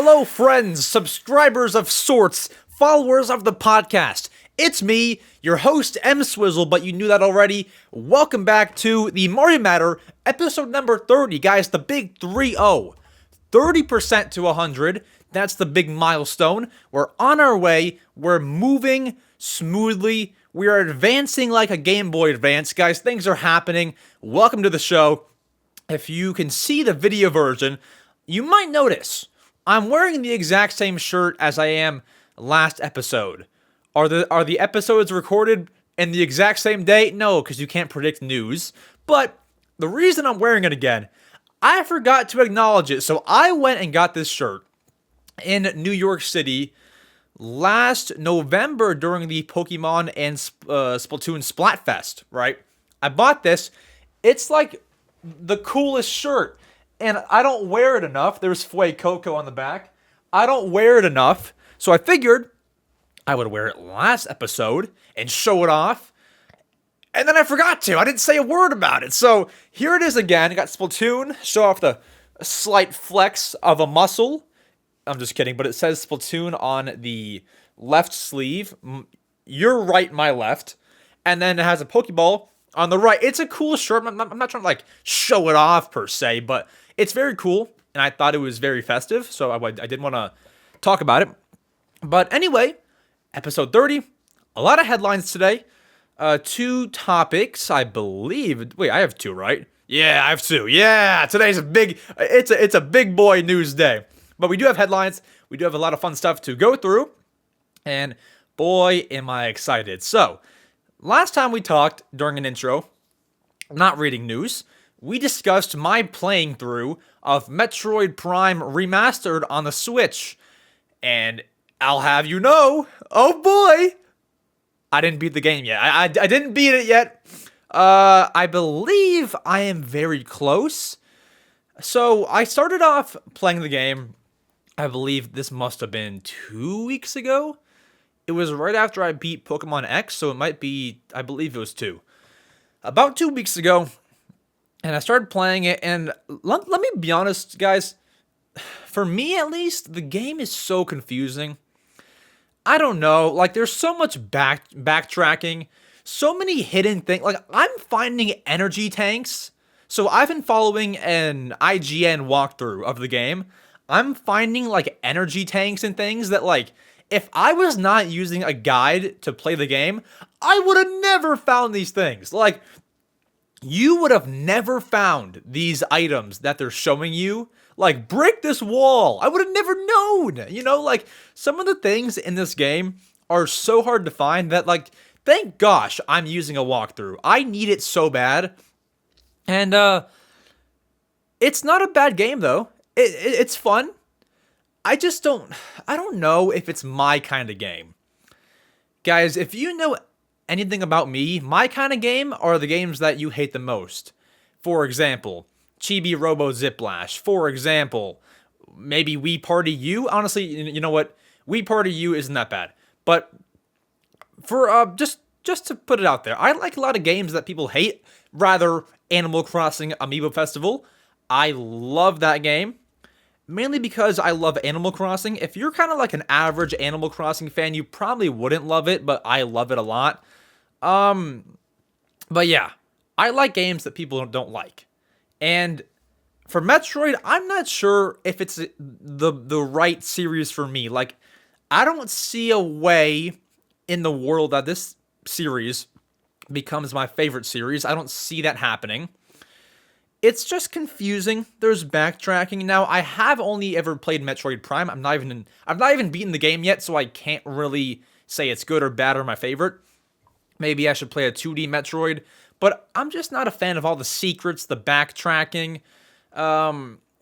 Hello, friends, subscribers of sorts, followers of the podcast. It's me, your host, EmSwizzle, but you knew that already. Welcome back to the Mario Matter, episode number 30. Guys, the big 3-0. 30% to 100. That's the big milestone. We're on our way. We're moving smoothly. We are advancing like a Game Boy Advance. Guys, things are happening. Welcome to the show. If you can see the video version, you might notice I'm wearing the exact same shirt as I am last episode. Are the episodes recorded in the exact same day? No, because you can't predict news. But the reason I'm wearing it again, I forgot to acknowledge it. So I went and got this shirt in New York City last November during the Pokemon and Splatoon Splatfest, right? I bought this. It's like the coolest shirt. And I don't wear it enough. There's Fue Coco on the back. I don't wear it enough. So I figured I would wear it last episode and show it off. And then I forgot to. I didn't say a word about it. So here it is again. I got Splatoon. Show off the slight flex of a muscle. I'm just kidding. But it says Splatoon on the left sleeve. Your right, my left. And then it has a Pokeball on the right. It's a cool shirt. I'm not trying to like show it off per se. But it's very cool. And I thought it was very festive. So I didn't want to talk about it. But anyway, episode 30. A lot of headlines today. 2 topics, I believe. Wait, I have 2, right? Yeah, I have 2. Yeah, today's a big, it's a big boy news day. But we do have headlines. We do have a lot of fun stuff to go through. And boy, am I excited. So, last time we talked during an intro, not reading news, we discussed my playing through of Metroid Prime Remastered on the Switch. And I'll have you know, oh boy, I didn't beat the game yet. I didn't beat it yet. I believe I am very close. So I started off playing the game. I believe this must have been 2 weeks ago. It was right after I beat Pokemon X, so it might be, I believe it was 2. About 2 weeks ago, and I started playing it, and let me be honest, guys. For me, at least, the game is so confusing. I don't know, like, there's so much backtracking, so many hidden things. Like, I'm finding energy tanks. So I've been following an IGN walkthrough of the game. I'm finding, like, energy tanks and things that, like, if I was not using a guide to play the game, I would have never found these things. Like, you would have never found these items that they're showing you. Like, break this wall. I would have never known. You know, like, some of the things in this game are so hard to find that, like, thank gosh I'm using a walkthrough. I need it so bad. And, it's not a bad game, though. It's fun. I don't know if it's my kind of game. Guys, if you know anything about me, my kind of game are the games that you hate the most. For example, Chibi Robo Ziplash. For example, maybe Wii Party U. Honestly, you know what? Wii Party U isn't that bad. But for just to put it out there, I like a lot of games that people hate. Rather, Animal Crossing Amiibo Festival. I love that game. Mainly because I love Animal Crossing. If you're kind of like an average Animal Crossing fan, you probably wouldn't love it, but I love it a lot. But yeah, I like games that people don't like. And for Metroid, I'm not sure if it's the right series for me. Like, I don't see a way in the world that this series becomes my favorite series. I don't see that happening. It's just confusing. There's backtracking. Now, I have only ever played Metroid Prime. I've not even beaten the game yet, so I can't really say it's good or bad or my favorite. Maybe I should play a 2D Metroid, but I'm just not a fan of all the secrets, the backtracking.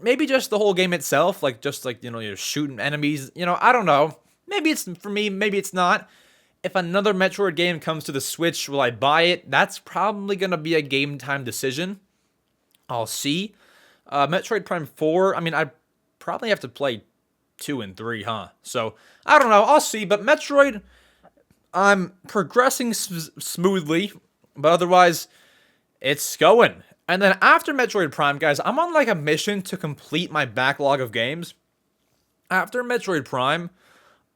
Maybe just the whole game itself, you're shooting enemies. I don't know. Maybe it's for me, maybe it's not. If another Metroid game comes to the Switch, will I buy it? That's probably going to be a game time decision. I'll see. Metroid Prime 4, I probably have to play 2 and 3, huh? So, I don't know. I'll see. But Metroid, I'm progressing smoothly. But otherwise, it's going. And then after Metroid Prime, guys, I'm on like a mission to complete my backlog of games. After Metroid Prime,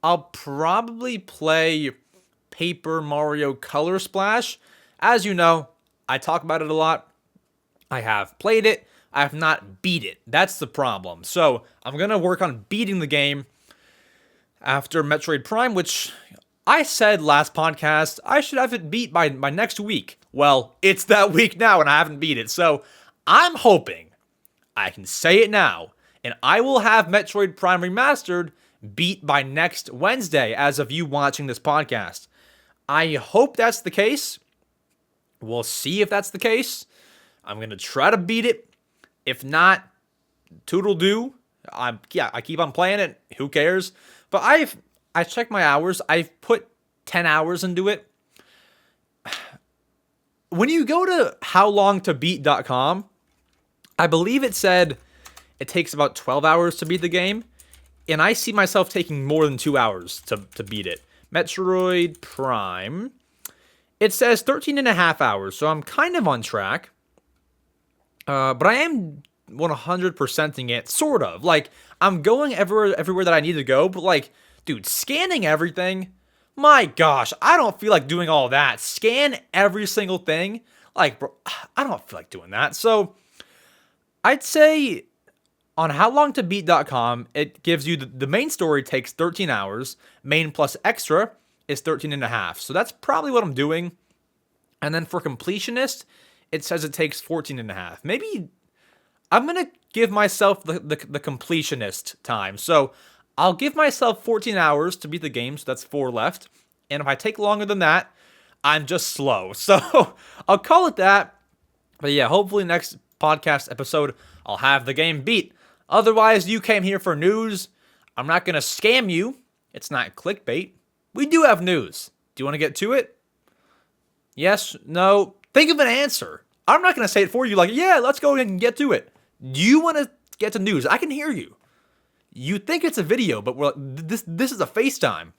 I'll probably play Paper Mario Color Splash. As you know, I talk about it a lot. I have played it. I have not beat it. That's the problem. So I'm going to work on beating the game after Metroid Prime, which I said last podcast I should have it beat by next week. Well, it's that week now and I haven't beat it. So I'm hoping I can say it now and I will have Metroid Prime Remastered beat by next Wednesday as of you watching this podcast. I hope that's the case. We'll see if that's the case. I'm going to try to beat it. If not, toodle-doo. I keep on playing it. Who cares? But I checked my hours. I've put 10 hours into it. When you go to howlongtobeat.com, I believe it said it takes about 12 hours to beat the game. And I see myself taking more than 2 hours to beat it. Metroid Prime. It says 13 and a half hours, so I'm kind of on track. But I am 100%ing it, sort of. Like, I'm going everywhere that I need to go, but like, dude, scanning everything, my gosh, I don't feel like doing all that. Scan every single thing. Like, bro, I don't feel like doing that. So, I'd say on howlongtobeat.com, it gives you the main story takes 13 hours. Main plus extra is 13 and a half. So that's probably what I'm doing. And then for completionist, it says it takes 14 and a half. Maybe I'm going to give myself the completionist time. So I'll give myself 14 hours to beat the game. So that's 4 left. And if I take longer than that, I'm just slow. So I'll call it that. But yeah, hopefully next podcast episode, I'll have the game beat. Otherwise, you came here for news. I'm not going to scam you. It's not clickbait. We do have news. Do you want to get to it? Yes? No? Think of an answer. I'm not going to say it for you like, yeah, let's go and get to it. Do you want to get to news? I can hear you. You think it's a video, but this is a FaceTime.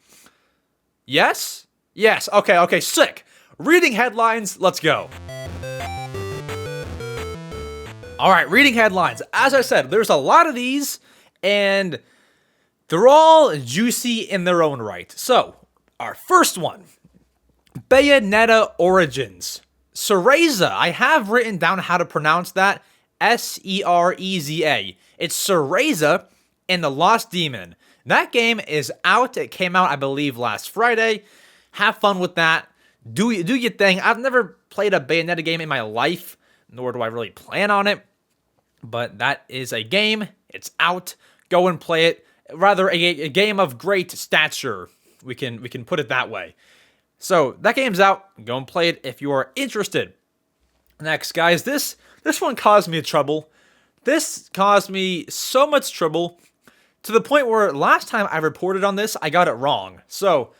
Yes? Yes. Okay, sick. Reading headlines, let's go. All right, reading headlines. As I said, there's a lot of these, and they're all juicy in their own right. So, our first one, Bayonetta Origins. Cereza. I have written down how to pronounce that. Sereza. It's Cereza and the Lost Demon. That game is out. It came out, I believe, last Friday. Have fun with that. Do your thing. I've never played a Bayonetta game in my life, nor do I really plan on it. But that is a game. It's out. Go and play it. Rather, a game of great stature. We can put it that way. So, that game's out. Go and play it if you are interested. Next, guys, this one caused me trouble. This caused me so much trouble to the point where last time I reported on this, I got it wrong. So,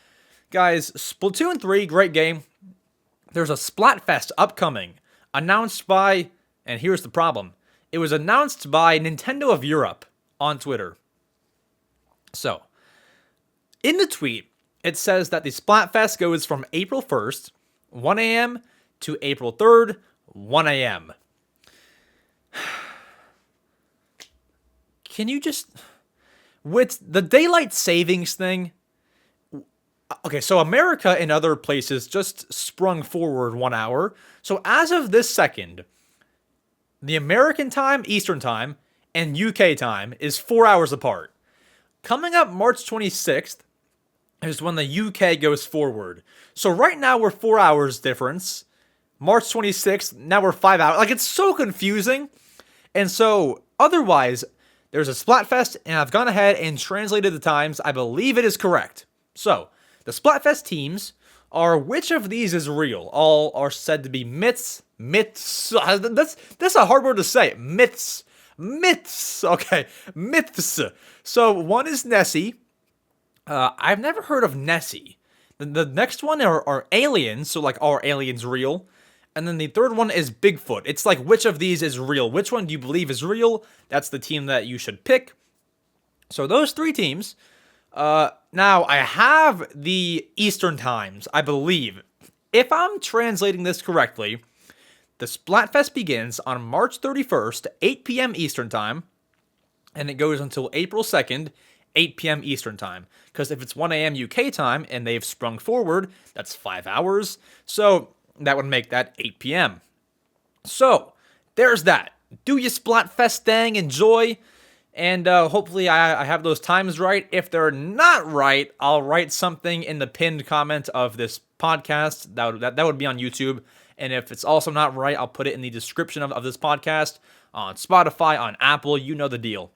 guys, Splatoon 3, great game. There's a Splatfest upcoming. Announced by, and here's the problem, it was announced by Nintendo of Europe on Twitter. So, in the tweet, it says that the Splatfest goes from April 1st, 1 a.m. to April 3rd, 1 a.m. Can you just... With the daylight savings thing... Okay, so America and other places just sprung forward 1 hour. So as of this second, the American time, Eastern time, and UK time is 4 hours apart. Coming up March 26th is when the UK goes forward. So right now we're 4 hours difference. March 26th, now we're 5 hours. Like, it's so confusing. And so, otherwise, there's a Splatfest, and I've gone ahead and translated the times. I believe it is correct. So, the Splatfest teams are, which of these is real? All are said to be myths. That's a hard word to say. Myths. Okay, myths. So, one is Nessie. I've never heard of Nessie. The next one are aliens, so like, are aliens real? And then the third one is Bigfoot. It's like, which of these is real? Which one do you believe is real? That's the team that you should pick. So those 3 teams. Now, I have the Eastern times, I believe. If I'm translating this correctly, the Splatfest begins on March 31st, 8 p.m. Eastern time, and it goes until April 2nd, 8 p.m. Eastern time. Because if it's 1 a.m. UK time and they've sprung forward, that's 5 hours. So that would make that 8 p.m. So there's that. Do your Splatfest thing, enjoy. And hopefully I have those times right. If they're not right, I'll write something in the pinned comment of this podcast. That would be on YouTube. And if it's also not right, I'll put it in the description of this podcast on Spotify, on Apple. You know the deal.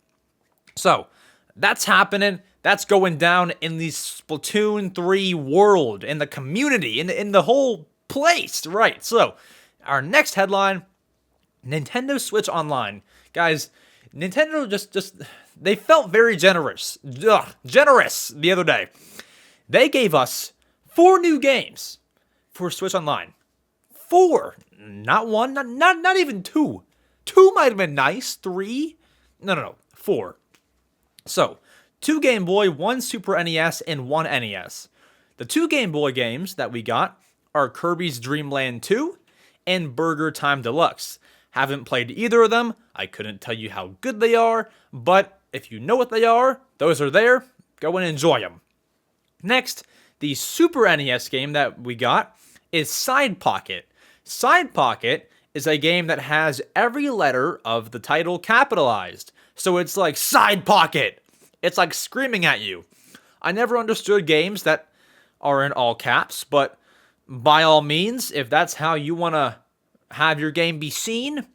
So that's happening. That's going down in the Splatoon 3 world, in the community, in the whole place. Right. So our next headline, Nintendo Switch Online. Guys, Nintendo just they felt very generous the other day. They gave us 4 new games for Switch Online. 4, not 1, not even 2. 2 might have been nice. 3, no, 4. So 2 Game Boy, 1 Super NES, and 1 NES. The 2 Game Boy games that we got are Kirby's Dream Land 2 and Burger Time Deluxe. Haven't played either of them. I couldn't tell you how good they are, but if you know what they are, those are there. Go and enjoy them. Next, the Super NES game that we got is Side Pocket. Side Pocket is a game that has every letter of the title capitalized. So it's like Side Pocket. It's like screaming at you. I never understood games that are in all caps, but by all means, if that's how you want to have your game be seen,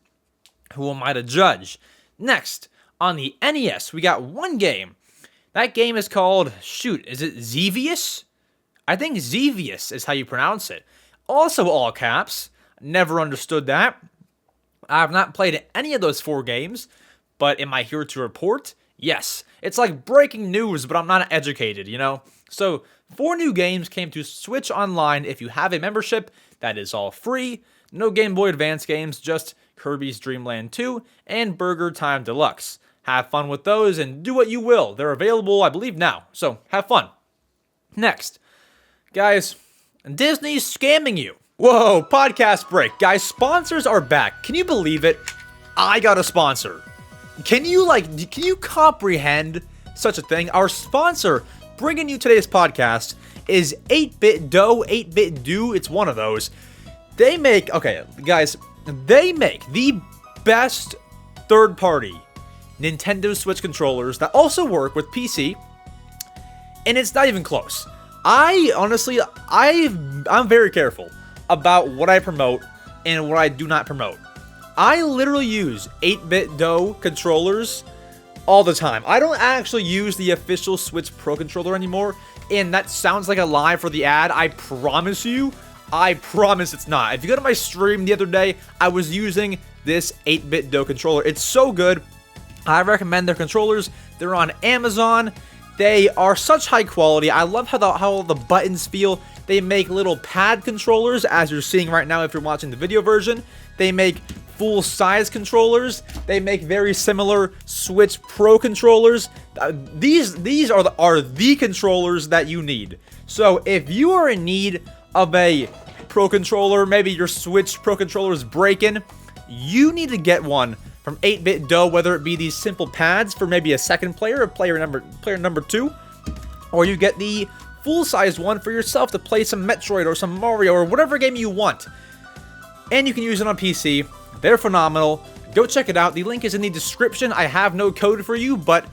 who am I to judge? Next, on the NES, we got 1 game. That game is called, is it Xevious? I think Xevious is how you pronounce it. Also all caps. Never understood that. I have not played any of those 4 games, but am I here to report? Yes. It's like breaking news, but I'm not educated, you know? So, 4 new games came to Switch Online. If you have a membership, that is all free. No Game Boy Advance games, just Kirby's Dream Land 2 and Burger Time Deluxe. Have fun with those and do what you will. They're available, I believe, now. So, have fun. Next. Guys, Disney's scamming you. Whoa, podcast break. Guys, sponsors are back. Can you believe it? I got a sponsor. Can you comprehend such a thing? Our sponsor bringing you today's podcast is 8-Bit Dough, 8-Bit Do. It's one of those. They make the best third-party Nintendo Switch controllers that also work with PC, and it's not even close. I'm very careful about what I promote and what I do not promote. I literally use 8-Bit Dough controllers all the time. I don't actually use the official Switch Pro controller anymore, and that sounds like a lie for the ad. I promise it's not. If you go to my stream the other day, I was using this 8-Bit Dough controller. It's so good. I recommend their controllers. They're on Amazon. They are such high quality. I love how the buttons feel. They make little pad controllers, as you're seeing right now if you're watching the video version. They make full-size controllers. They make very similar Switch Pro controllers. These are the controllers that you need. So if you are in need of a Pro controller, maybe your Switch Pro controller is breaking, you need to get one from 8-Bit Dough, whether it be these simple pads for maybe a second player, player number 2, or you get the full-size one for yourself to play some Metroid or some Mario or whatever game you want. And you can use it on PC. They're phenomenal. Go check it out. The link is in the description. I have no code for you, but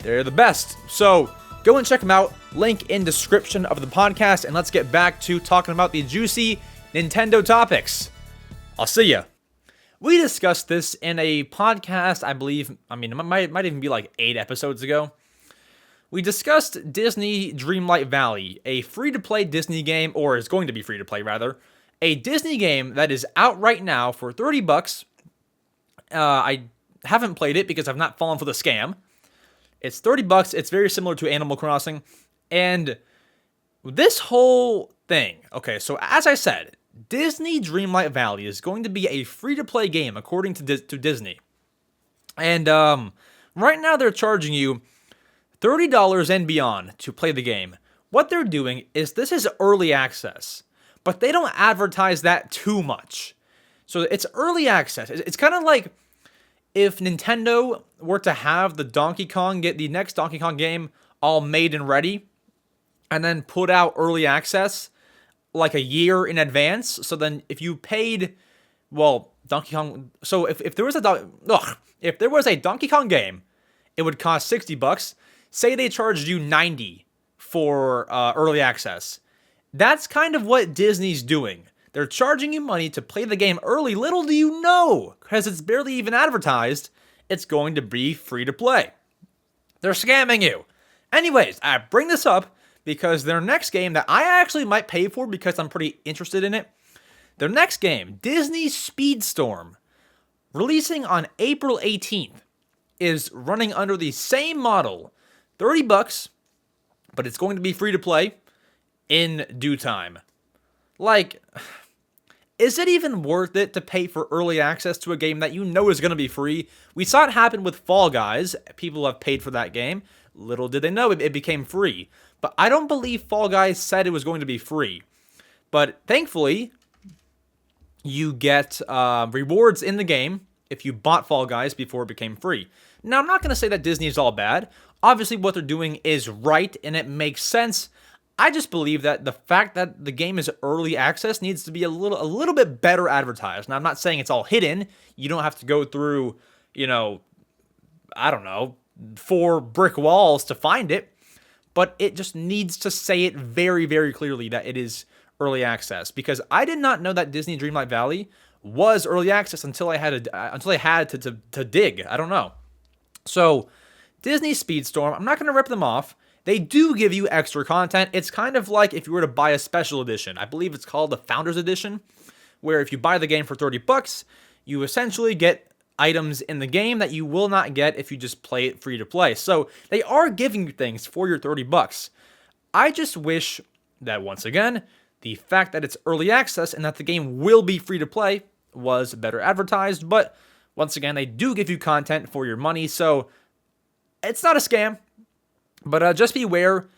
they're the best. So go and check them out. Link in description of the podcast, and let's get back to talking about the juicy Nintendo topics. I'll see ya. We discussed this in a podcast, I believe, it might even be like 8 episodes ago. We discussed Disney Dreamlight Valley, a free-to-play Disney game, or is going to be free-to-play, rather. A Disney game that is out right now for $30. I haven't played it because I've not fallen for the scam. It's $30. It's very similar to Animal Crossing. And this whole thing, okay, so as I said, Disney Dreamlight Valley is going to be a free-to-play game according to Disney. And right now they're charging you $30 and beyond to play the game. What they're doing is this is early access, but they don't advertise that too much. So it's early access. It's kind of like if Nintendo were to have the next Donkey Kong game all made and ready, and then put out early access like a year in advance. So then if you paid, well, Donkey Kong, so if there was if there was a Donkey Kong game, it would cost $60. Say they charged you $90 for early access. That's kind of what Disney's doing. They're charging you money to play the game early. Little do you know, because it's barely even advertised, it's going to be free to play. They're scamming you. Anyways, I bring this up because their next game that I actually might pay for because I'm pretty interested in it, their next game, Disney Speedstorm, releasing on April 18th, is running under the same model, $30, but it's going to be free to play in due time. Like, is it even worth it to pay for early access to a game that you know is going to be free? We saw it happen with Fall Guys. People have paid for that game. Little did they know it became free. But I don't believe Fall Guys said it was going to be free. But thankfully, you get rewards in the game if you bought Fall Guys before it became free. Now, I'm not going to say that Disney is all bad. Obviously, what they're doing is right, and it makes sense. I just believe that the fact that the game is early access needs to be a little bit better advertised. Now, I'm not saying it's all hidden. You don't have to go through, I don't know, 4 brick walls to find it. But it just needs to say it very, very clearly that it is early access. Because I did not know that Disney Dreamlight Valley was early access until I had to dig. I don't know. So, Disney Speedstorm, I'm not going to rip them off. They do give you extra content. It's kind of like if you were to buy a special edition. I believe it's called the Founders Edition, where if you buy the game for $30, you essentially get items in the game that you will not get if you just play it free to play. So they are giving you things for your $30. I just wish that, once again, the fact that it's early access and that the game will be free to play was better advertised. But once again, they do give you content for your money, so it's not a scam. But just beware,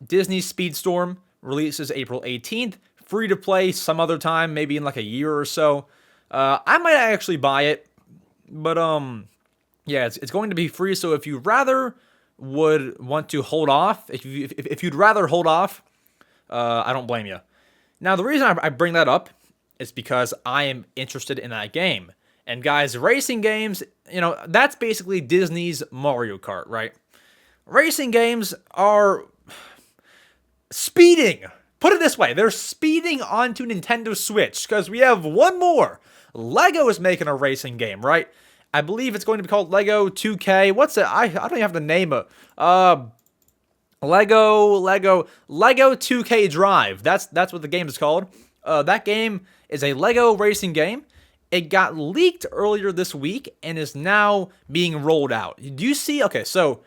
Disney Speedstorm releases April 18th, free to play some other time, maybe in like a year or so. I might actually buy it, but yeah, it's going to be free. So if you rather would want to hold off, if you'd rather hold off, I don't blame you. Now, the reason I bring that up is because I am interested in that game. And guys, racing games, that's basically Disney's Mario Kart, right? Racing games are speeding. Put it this way, they're speeding onto Nintendo Switch because we have one more. Lego is making a racing game, right? I believe it's going to be called Lego 2K. What's it? I don't even have the name of Lego 2K Drive. That's what the game is called. That game is a Lego racing game. It got leaked earlier this week and is now being rolled out. Do you see? Okay, so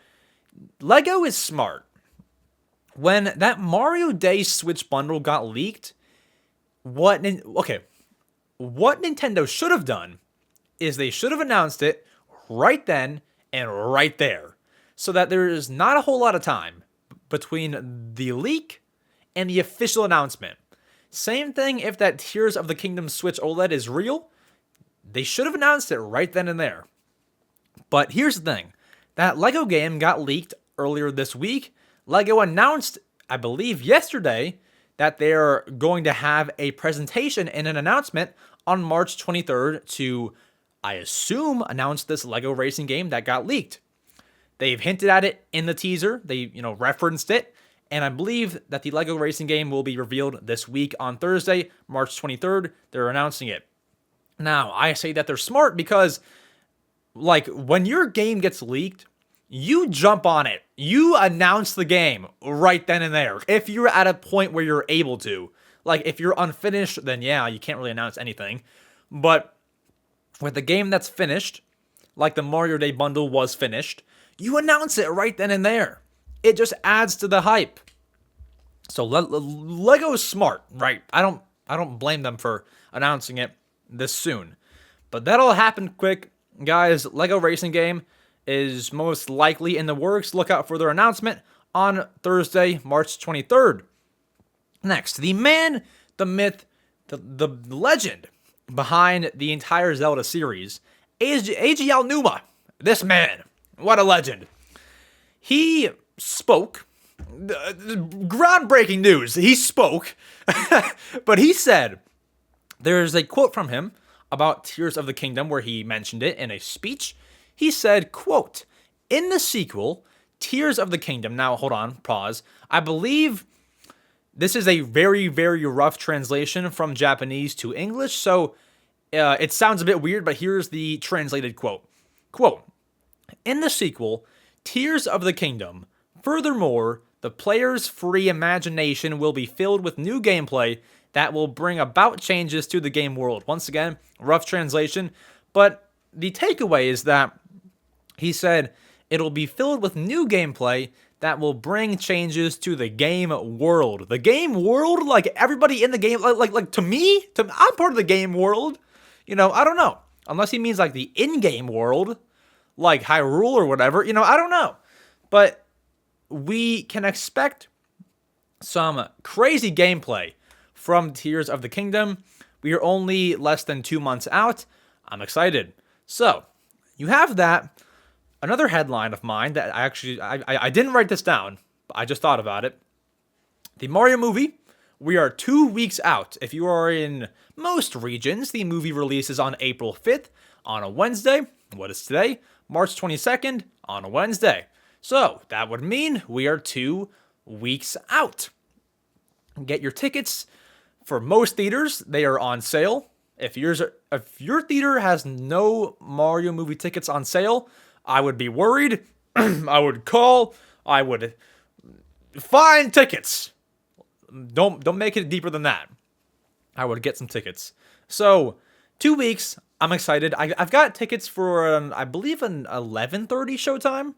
Lego is smart. When that Mario Day Switch bundle got leaked, what Nintendo should have done is they should have announced it right then and right there, so that there is not a whole lot of time between the leak and the official announcement. Same thing if that Tears of the Kingdom Switch OLED is real. They should have announced it right then and there. But here's the thing. That Lego game got leaked earlier this week. Lego announced, I believe yesterday, that they're going to have a presentation and an announcement on March 23rd to, I assume, announce this Lego racing game that got leaked. They've hinted at it in the teaser. They, referenced it. And I believe that the Lego racing game will be revealed this week on Thursday, March 23rd. They're announcing it. Now, I say that they're smart because, when your game gets leaked, you jump on it. You announce the game right then and there. If you're at a point where you're able to. If you're unfinished, then yeah, you can't really announce anything. But with the game that's finished, like the Mario Day bundle was finished, you announce it right then and there. It just adds to the hype. So Lego is smart, right? I don't blame them for announcing it this soon. But that'll happen quick. Guys, Lego racing game is most likely in the works. Look out for their announcement on Thursday, March 23rd. Next, the man, the myth, the legend behind the entire Zelda series, Eiji Aonuma. This man, what a legend. He spoke. Groundbreaking news. He spoke. But he said, there's a quote from him about Tears of the Kingdom where he mentioned it in a speech. He said, quote, in the sequel, Tears of the Kingdom. Now, hold on, pause. I believe this is a very, very rough translation from Japanese to English, so it sounds a bit weird, but here's the translated quote. Quote, in the sequel, Tears of the Kingdom, furthermore, the player's free imagination will be filled with new gameplay that will bring about changes to the game world. Once again, rough translation, but the takeaway is that he said it'll be filled with new gameplay that will bring changes to the game world. The game world? Like, everybody in the game, like to me? I'm part of the game world. You know, I don't know. Unless he means, like, the in-game world, like Hyrule or whatever. You know, I don't know. But we can expect some crazy gameplay from Tears of the Kingdom. We are only less than 2 months out. I'm excited. So, you have that. Another headline of mine that I didn't write this down, but I just thought about it. The Mario movie, we are 2 weeks out. If you are in most regions, the movie releases on April 5th on a Wednesday. What is today? March 22nd on a Wednesday. So that would mean we are 2 weeks out. Get your tickets. For most theaters, they are on sale. If your theater has no Mario movie tickets on sale, I would be worried. I would call. I would find tickets. Don't make it deeper than that. I would get some tickets. So 2 weeks. I'm excited. I've got tickets for I believe an 11:30 showtime.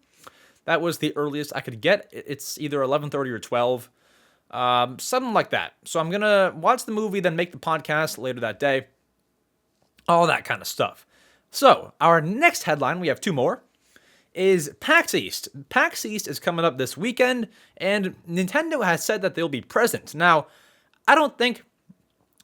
That was the earliest I could get. It's either 11:30 or 12. Something like that. So I'm gonna watch the movie, then make the podcast later that day. All that kind of stuff. So our next headline, we have 2 more, is PAX East. PAX East is coming up this weekend, and Nintendo has said that they'll be present. Now, I don't think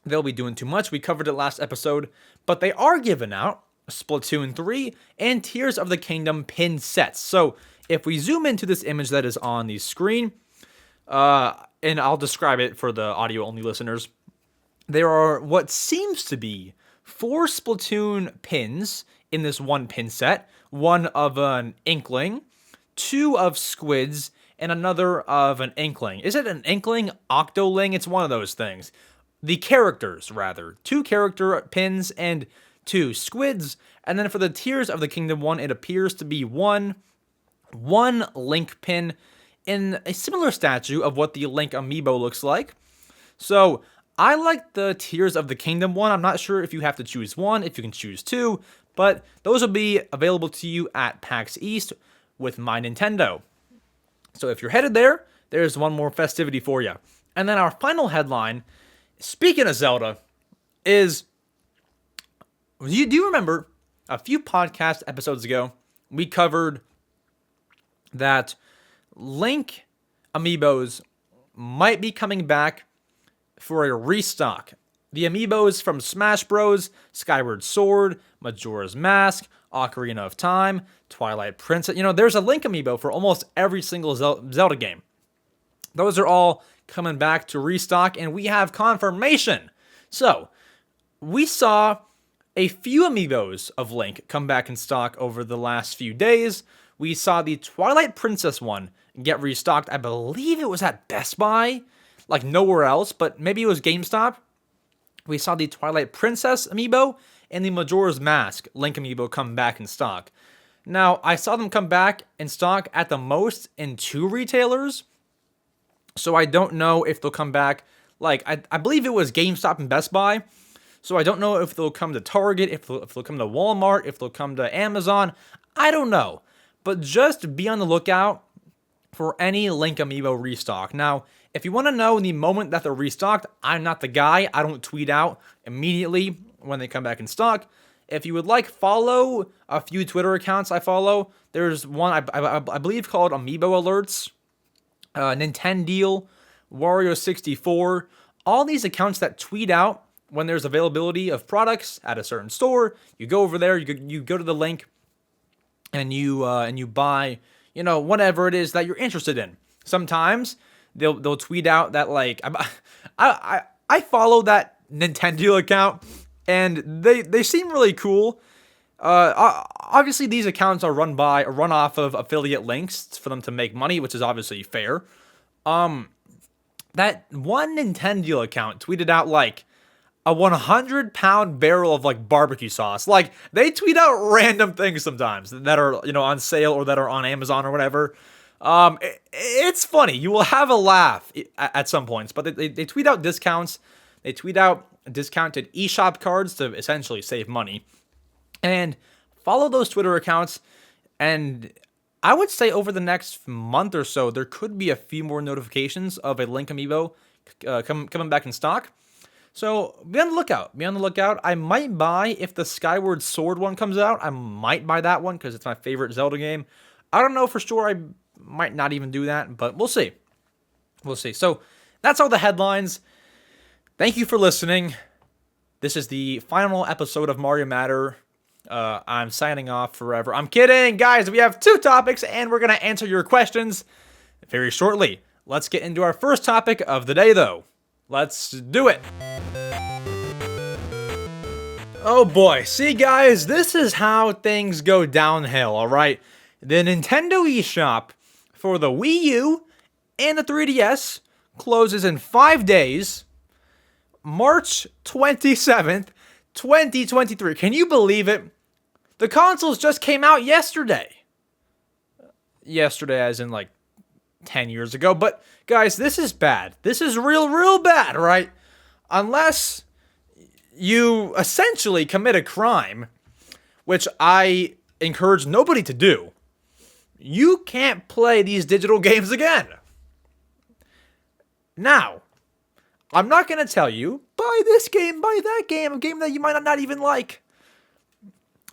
they'll be doing too much. We covered it last episode, but they are giving out Splatoon 3 and Tears of the Kingdom pin sets. So if we zoom into this image that is on the screen, and I'll describe it for the audio-only listeners, there are what seems to be 4 Splatoon pins in this one pin set. One of an Inkling, 2 of Squids, and another of an Inkling. Is it an Inkling? Octoling? It's one of those things. The characters, rather. 2 character pins and 2 Squids. And then for the Tears of the Kingdom one, it appears to be one Link pin in a similar statue of what the Link amiibo looks like. So I like the Tears of the Kingdom one. I'm not sure if you have to choose one, if you can choose 2, but those will be available to you at PAX East with My Nintendo. So if you're headed there, there's one more festivity for you. And then our final headline, speaking of Zelda, is, do you remember a few podcast episodes ago, we covered that Link amiibos might be coming back for a restock. The amiibos from Smash Bros, Skyward Sword, Majora's Mask, Ocarina of Time, Twilight Princess. You know, there's a Link amiibo for almost every single Zelda game. Those are all coming back to restock, and we have confirmation. So, we saw a few amiibos of Link come back in stock over the last few days. We saw the Twilight Princess one get restocked. I believe it was at Best Buy, like nowhere else, but maybe it was GameStop. We saw the Twilight Princess amiibo and the Majora's Mask Link amiibo come back in stock. Now, I saw them come back in stock at the most in 2 retailers, so I don't know if they'll come back. Like, I believe it was GameStop and Best Buy, so I don't know if they'll come to Target, if they'll come to Walmart, if they'll come to Amazon. I don't know, but just be on the lookout for any Link amiibo restock. Now, if you want to know the moment that they're restocked, I'm not the guy. I don't tweet out immediately when they come back in stock. If you would like, follow a few Twitter accounts I follow. There's one, I believe, called Amiibo Alerts, Nintendo, Wario64. All these accounts that tweet out when there's availability of products at a certain store. You go over there, you go to the link, and you buy, whatever it is that you're interested in. Sometimes they'll tweet out that like I follow that Nintendo account and they seem really cool. Obviously these accounts are run off of affiliate links for them to make money, which is obviously fair. That one Nintendo account tweeted out like a 100-pound barrel of like barbecue sauce. Like they tweet out random things sometimes that are, on sale or that are on Amazon or whatever. It's funny. You will have a laugh at some points, but they tweet out discounts. They tweet out discounted eShop cards to essentially save money. And follow those Twitter accounts. And I would say over the next month or so, there could be a few more notifications of a Link amiibo coming back in stock. So be on the lookout. Be on the lookout. I might buy, if the Skyward Sword one comes out, I might buy that one because it's my favorite Zelda game. I don't know for sure. I might not even do that, but we'll see. We'll see. So that's all the headlines. Thank you for listening. This is the final episode of Mario Matter. I'm signing off forever. I'm kidding, guys. We have 2 topics, and we're going to answer your questions very shortly. Let's get into our first topic of the day, though. Let's do it. Oh boy. See, guys, this is how things go downhill, all right? The Nintendo eShop for the Wii U and the 3DS closes in 5 days, March 27th, 2023. Can you believe it? The consoles just came out yesterday. Yesterday, as in like 10 years ago. But guys, this is bad. This is real bad, right? Unless you essentially commit a crime, which I encourage nobody to do, you can't play these digital games again. Now, I'm not going to tell you, buy this game, buy that game, a game that you might not even like.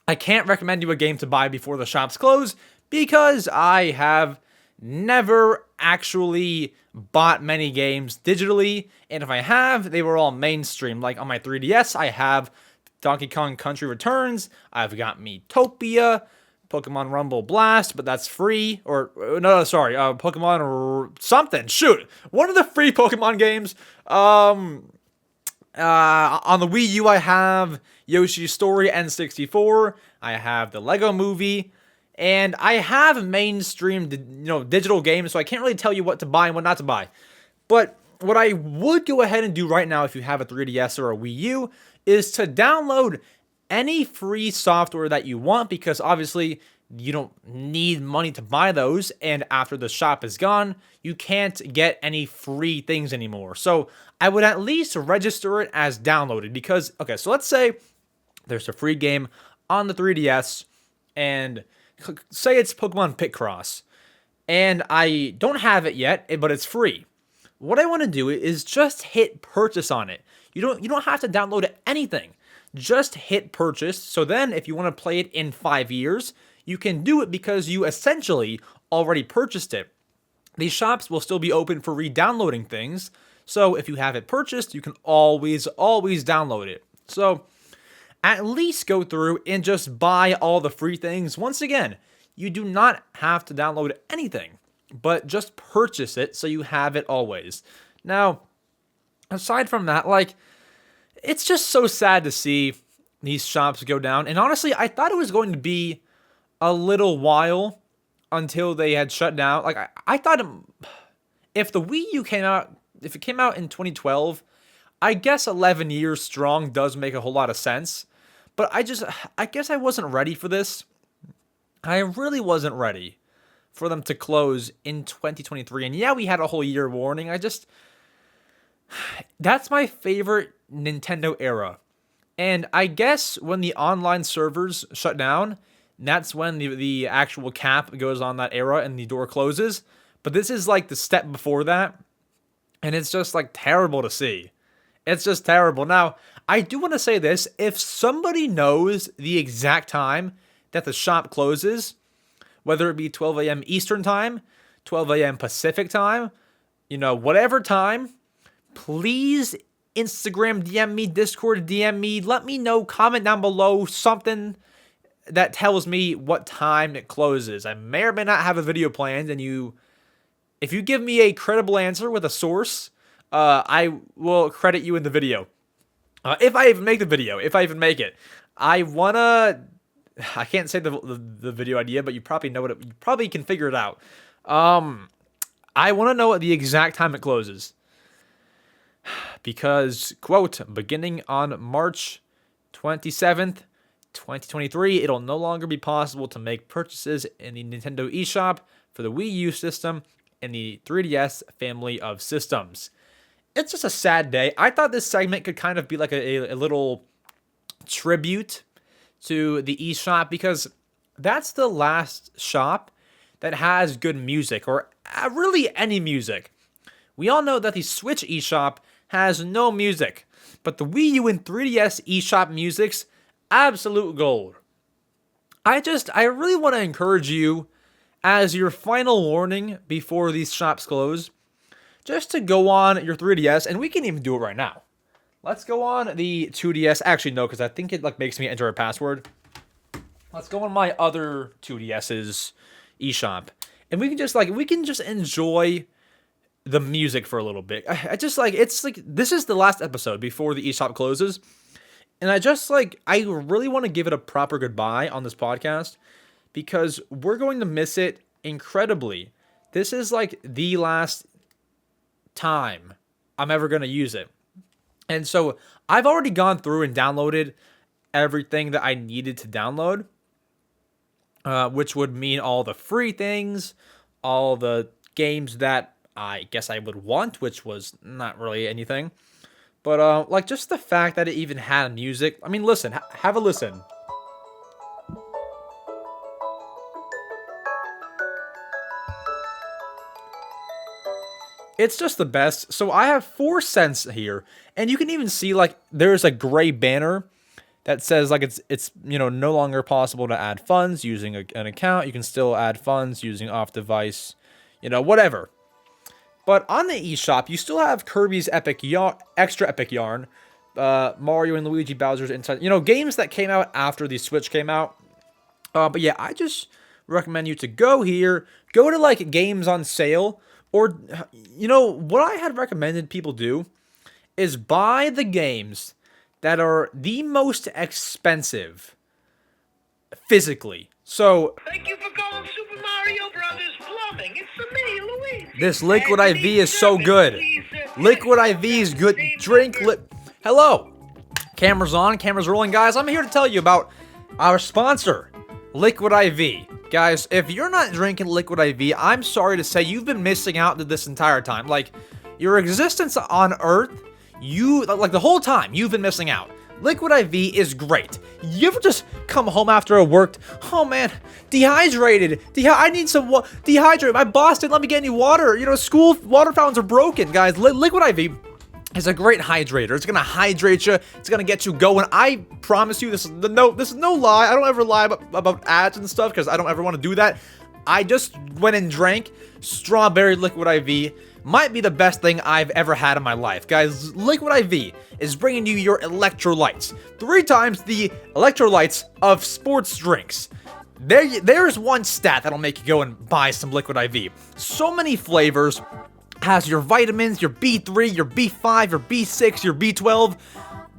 I can't recommend you a game to buy before the shops close because I have never actually bought many games digitally, and if I have, they were all mainstream. Like on my 3DS, I have Donkey Kong Country Returns, I've got Miitopia, Pokemon Rumble Blast, but that's free, Pokemon something, shoot, one of the free Pokemon games. On the Wii U, I have Yoshi's Story N64, I have the Lego Movie, and I have mainstream, digital games, so I can't really tell you what to buy and what not to buy. But what I would go ahead and do right now if you have a 3DS or a Wii U is to download any free software that you want, because obviously you don't need money to buy those, and after the shop is gone, you can't get any free things anymore. So I would at least register it as downloaded, because, okay, so let's say there's a free game on the 3DS, and say it's Pokemon Picross, and I don't have it yet, but it's free. What I want to do is just hit purchase on it. You don't have to download anything. Just hit purchase. So then if you want to play it in 5 years, you can do it because you essentially already purchased it. These shops will still be open for re-downloading things. So if you have it purchased, you can always download it. So at least go through and just buy all the free things. Once again, you do not have to download anything, but just purchase it so you have it always. Now, aside from that, it's just so sad to see these shops go down. And honestly, I thought it was going to be a little while until they had shut down. I thought if the Wii U came out, if it came out in 2012, I guess 11 years strong does make a whole lot of sense. But I guess I wasn't ready for this. I really wasn't ready for them to close in 2023. And yeah, we had a whole year warning. That's my favorite Nintendo era. And I guess when the online servers shut down, that's when the actual cap goes on that era and the door closes. But this is the step before that. And it's just terrible to see. It's just terrible. Now, I do want to say this. If somebody knows the exact time that the shop closes, whether it be 12 a.m. Eastern time, 12 a.m. Pacific time, whatever time, please Instagram DM me, Discord DM me, let me know, comment down below, something. that tells me what time it closes. I may or may not have a video planned, and if you give me a credible answer with a source, I will credit you in the video. If I even make the video, if I even make it. I can't say the video idea, but you probably know you probably can figure it out. I want to know what the exact time it closes. Because, quote, beginning on March 27th, 2023, it'll no longer be possible to make purchases in the Nintendo eShop for the Wii U system and the 3DS family of systems. It's just a sad day. I thought this segment could kind of be like a little tribute to the eShop, because that's the last shop that has good music, or really any music. We all know that the Switch eShop has no music, but the Wii U and 3DS eShop music's absolute gold. I really want to encourage you, as your final warning before these shops close, just to go on your 3DS, and we can even do it right now. Let's go on the 2DS. Actually, no, because I think it makes me enter a password. Let's go on my other 2DS's eShop, and we can just enjoy the music for a little bit. It's like this is the last episode before the eShop closes, and I really want to give it a proper goodbye on this podcast, because we're going to miss it incredibly. This is like the last time I'm ever going to use it. And so I've already gone through and downloaded everything that I needed to download, which would mean all the free things, all the games that I guess I would want, which was not really anything. But like just the fact that it even had music. I mean, listen, have a listen. It's just the best. So I have 4 cents here, and you can even see like there's a gray banner that says like it's no longer possible to add funds using an account. You can still add funds using off-device, whatever. But on the eShop, you still have Kirby's Extra Epic Yarn, Mario and Luigi Bowser's Inside, games that came out after the Switch came out. But yeah, I just recommend you to go here, go to like games on sale. Or, what I had recommended people do is buy the games that are the most expensive physically. So, thank you for calling Super Mario Brothers Plumbing. It's me, Luigi. This Liquid IV is so good. Liquid IV is good. Hello. Camera's on, camera's rolling, guys. I'm here to tell you about our sponsor, Liquid IV. Guys, if you're not drinking Liquid IV, I'm sorry to say you've been missing out this entire time. Like, your existence on Earth, the whole time, you've been missing out. Liquid IV is great. You ever just come home after work? Oh man, dehydrated. I need some dehydrated. My boss didn't let me get any water. School water fountains are broken, guys. Liquid IV is a great hydrator. It's gonna hydrate you. It's gonna get you going. I promise you, this is no lie. I don't ever lie about ads and stuff, because I don't ever want to do that. I just went and drank strawberry Liquid IV. Might be the best thing I've ever had in my life. Guys, Liquid IV is bringing you your electrolytes. 3 times the electrolytes of sports drinks. There's one stat that'll make you go and buy some Liquid IV. So many flavors. Has your vitamins, your B3, your B5, your B6, your B12.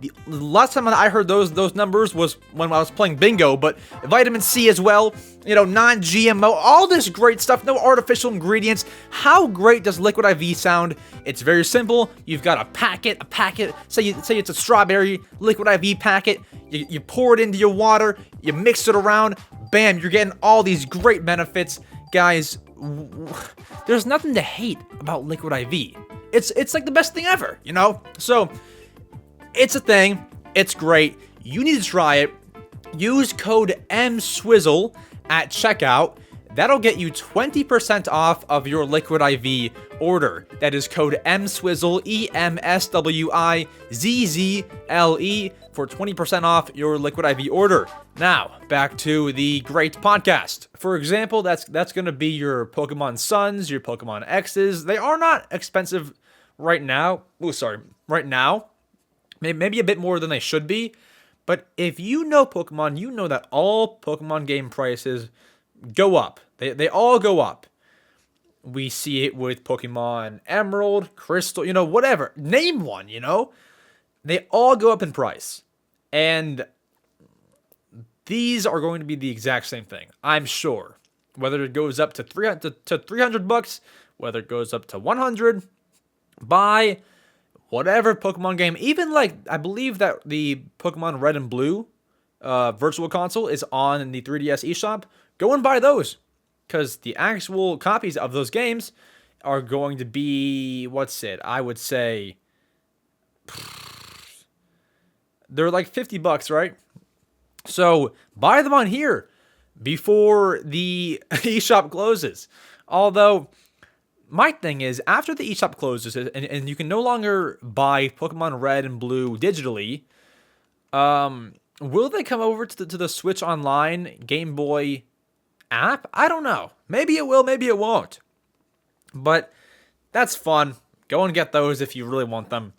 The last time I heard those numbers was when I was playing bingo, but vitamin C as well, non-GMO, all this great stuff, no artificial ingredients. How great does Liquid IV sound? It's very simple. You've got a packet, say it's a strawberry Liquid IV packet. You pour it into your water, you mix it around, bam, you're getting all these great benefits. Guys, there's nothing to hate about Liquid IV. It's like the best thing ever, So, it's a thing. It's great. You need to try it. Use code EmSwizzle at checkout. That'll get you 20% off of your Liquid IV order. That is code EmSwizzle, EmSwizzle, for 20% off your Liquid IV order. Now, back to the great podcast. For example, that's going to be your Pokemon Suns, your Pokemon X's. They are not expensive right now. Right now. Maybe a bit more than they should be. But if you know Pokemon, you know that all Pokemon game prices go up. They all go up. We see it with Pokemon Emerald, Crystal, whatever. Name one, They all go up in price. And these are going to be the exact same thing, I'm sure. Whether it goes up to $300, whether it goes up to 100, buy whatever Pokemon game. Even I believe that the Pokemon Red and Blue Virtual Console is on the 3DS eShop. Go and buy those, because the actual copies of those games are going to be, I would say, they're like $50, right? So buy them on here before the eShop closes. Although, my thing is, after the eShop closes and you can no longer buy Pokemon Red and Blue digitally, will they come over to the Switch Online Game Boy app? I don't know. Maybe it will, maybe it won't. But that's fun. Go and get those if you really want them.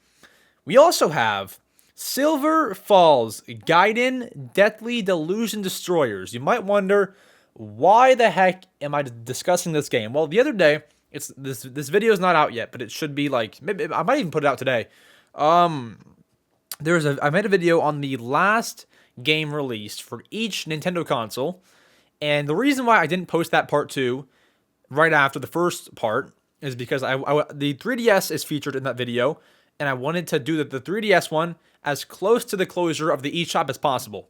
We also have Silver Falls Gaiden Deathly Delusion Destroyers. You might wonder, why the heck am I discussing this game? Well, the other day, this video is not out yet, but it should be maybe I might even put it out today. I made a video on the last game released for each Nintendo console, and the reason why I didn't post that part 2 right after the first part is because the 3DS is featured in that video, and I wanted to do the 3DS one as close to the closure of the eShop as possible.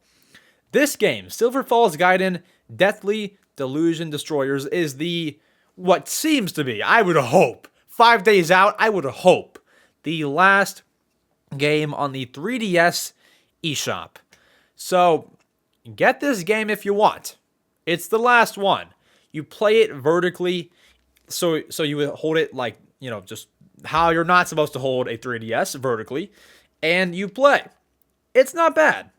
This game, Silver Falls Gaiden Deathly Delusion Destroyers, is what seems to be, I would hope, 5 days out, I would hope, the last game on the 3DS eShop. So, get this game if you want. It's the last one. You play it vertically, so you would hold it just how you're not supposed to hold a 3DS vertically, and you play. It's not bad.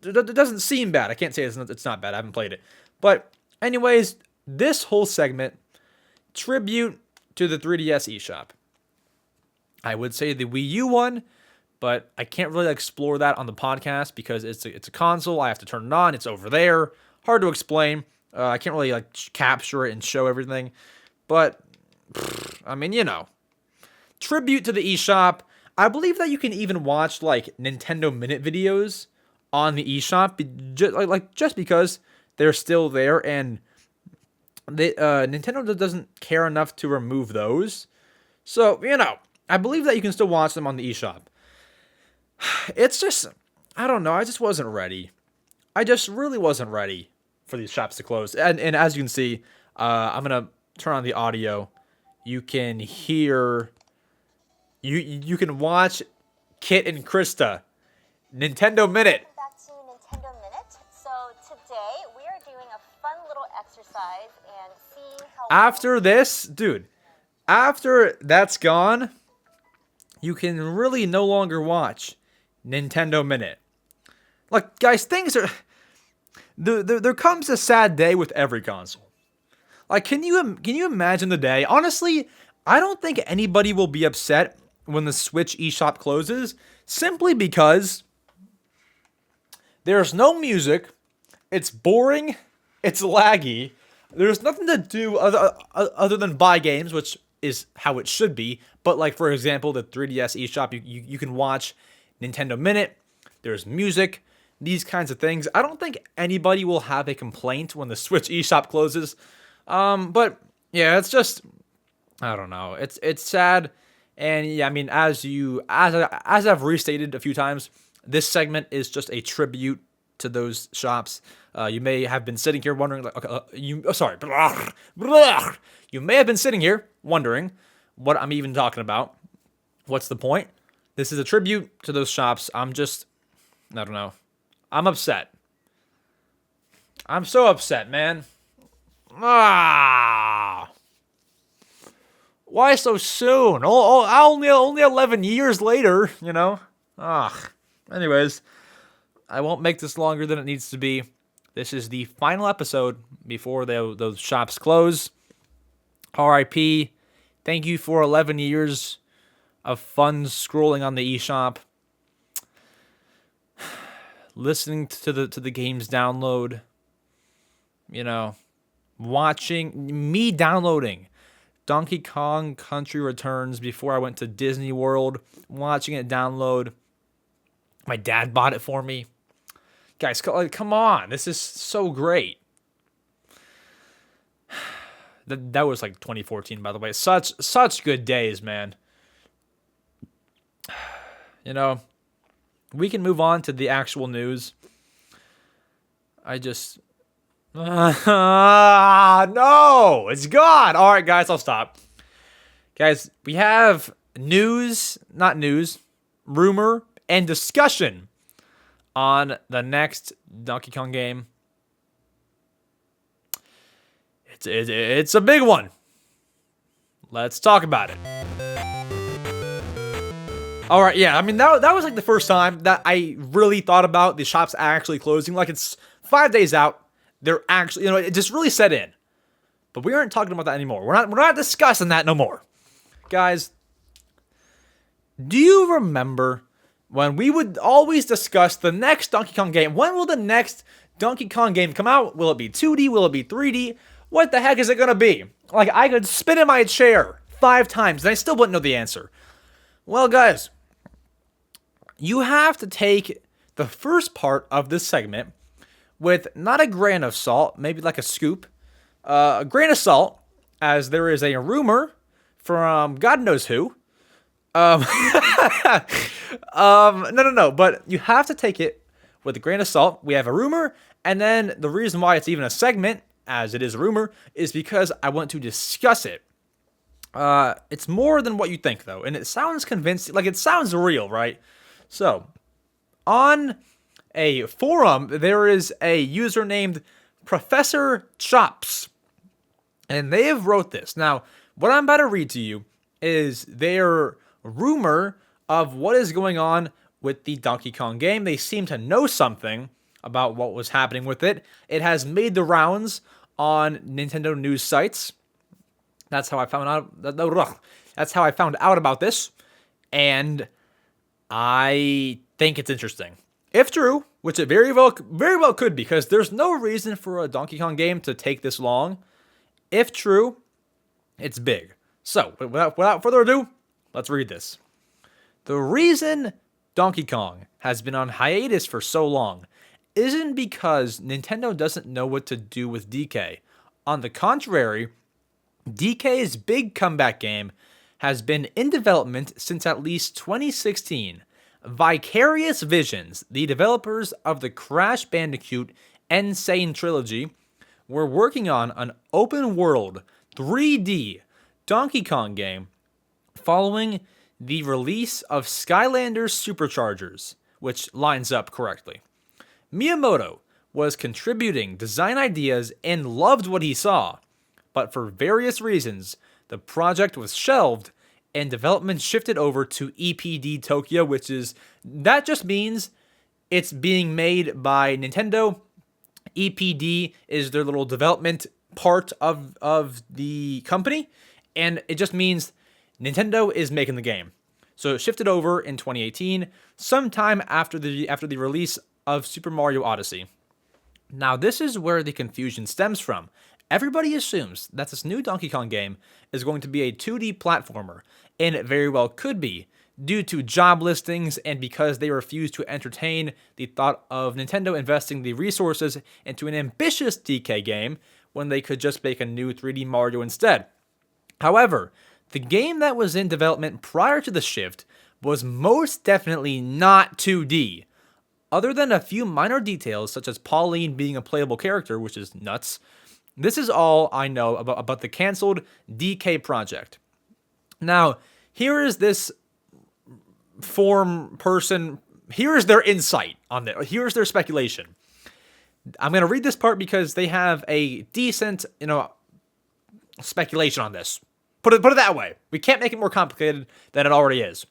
It doesn't seem bad. I can't say it's not bad. I haven't played it. But anyways, this whole segment, tribute to the 3DS eShop. I would say the Wii U one, but I can't really explore that on the podcast because it's a console. I have to turn it on. It's over there. Hard to explain. I can't really capture it and show everything. But, tribute to the eShop. I believe that you can even watch Nintendo Minute videos on the eShop, just because they're still there, and Nintendo doesn't care enough to remove those. So, I believe that you can still watch them on the eShop. It's just, I don't know, I just wasn't ready. I just really wasn't ready for these shops to close. And as you can see, I'm going to turn on the audio. You can hear, you can watch Kit and Krista, Nintendo Minute. Back to Nintendo Minute. So today we are doing a fun little exercise and seeing how... After this, dude, after that's gone, you can really no longer watch Nintendo Minute. Guys, things are... There comes a sad day with every console. Can you imagine the day? Honestly, I don't think anybody will be upset when the Switch eShop closes, simply because there's no music, it's boring, it's laggy, there's nothing to do other than buy games, which is how it should be. But for example, the 3DS eShop, you can watch Nintendo Minute, there's music, these kinds of things. I don't think anybody will have a complaint when the Switch eShop closes. But yeah, it's just, I don't know. It's sad. And yeah, as I've restated a few times, this segment is just a tribute to those shops. You may have been sitting here wondering, you may have been sitting here wondering what I'm even talking about. What's the point? This is a tribute to those shops. I don't know. I'm upset. I'm so upset, man. Why so soon? Only 11 years later, Anyways, I won't make this longer than it needs to be. This is the final episode before those shops close. R.I.P. Thank you for 11 years of fun scrolling on the eShop. listening to the game's download, you know, watching me downloading Donkey Kong Country Returns before I went to Disney World, watching it download. My dad bought it for me. Guys, come on. This is so great. That was like 2014, by the way. Such good days, man. You know, we can move on to the actual news. No, it's gone. All right, guys, I'll stop. Guys, we have rumor and discussion on the next Donkey Kong game. It's a big one. Let's talk about it. All right, yeah. I mean, that was like the first time that I really thought about the shops actually closing. Like, it's 5 days out. They're actually, it just really set in. But we aren't talking about that anymore. We're not discussing that no more. Guys, do you remember when we would always discuss the next Donkey Kong game? When will the next Donkey Kong game come out? Will it be 2D? Will it be 3D? What the heck is it going to be? Like, I could spin in my chair 5 times and I still wouldn't know the answer. Well, guys, you have to take the first part of this segment with not a grain of salt, maybe like a scoop, a grain of salt, as there is a rumor from God knows who. No, but you have to take it with a grain of salt. We have a rumor, and then the reason why it's even a segment, as it is a rumor, is because I want to discuss it. It's more than what you think, though, and it sounds convincing, like it sounds real, right? So, on a forum, there is a user named Professor Chops, and they have wrote this. Now, what I'm about to read to you is their rumor of what is going on with the Donkey Kong game. They seem to know something about what was happening with it. It has made the rounds on Nintendo news sites. That's how I found out. That's how I found out about this, and I think it's interesting. If true, which it very well could, because there's no reason for a Donkey Kong game to take this long. If true, it's big. So, without further ado, let's read this. The reason Donkey Kong has been on hiatus for so long isn't because Nintendo doesn't know what to do with DK. On the contrary, DK's big comeback game has been in development since at least 2016. Vicarious Visions, the developers of the Crash Bandicoot Insane Trilogy, were working on an open-world 3D Donkey Kong game following the release of Skylanders Superchargers, which lines up correctly. Miyamoto was contributing design ideas and loved what he saw, but for various reasons, the project was shelved and development shifted over to EPD Tokyo, that just means it's being made by Nintendo. EPD is their little development part of the company, and it just means Nintendo is making the game. So it shifted over in 2018, sometime after the release of Super Mario Odyssey. Now, this is where the confusion stems from. Everybody assumes that this new Donkey Kong game is going to be a 2D platformer, and it very well could be, due to job listings and because they refuse to entertain the thought of Nintendo investing the resources into an ambitious DK game when they could just make a new 3D Mario instead. However, the game that was in development prior to the shift was most definitely not 2D. Other than a few minor details, such as Pauline being a playable character, which is nuts, this is all I know about the canceled DK project. Now, here is this here is their insight on it. Here's their speculation. I'm going to read this part because they have a decent, speculation on this. Put it that way. We can't make it more complicated than it already is.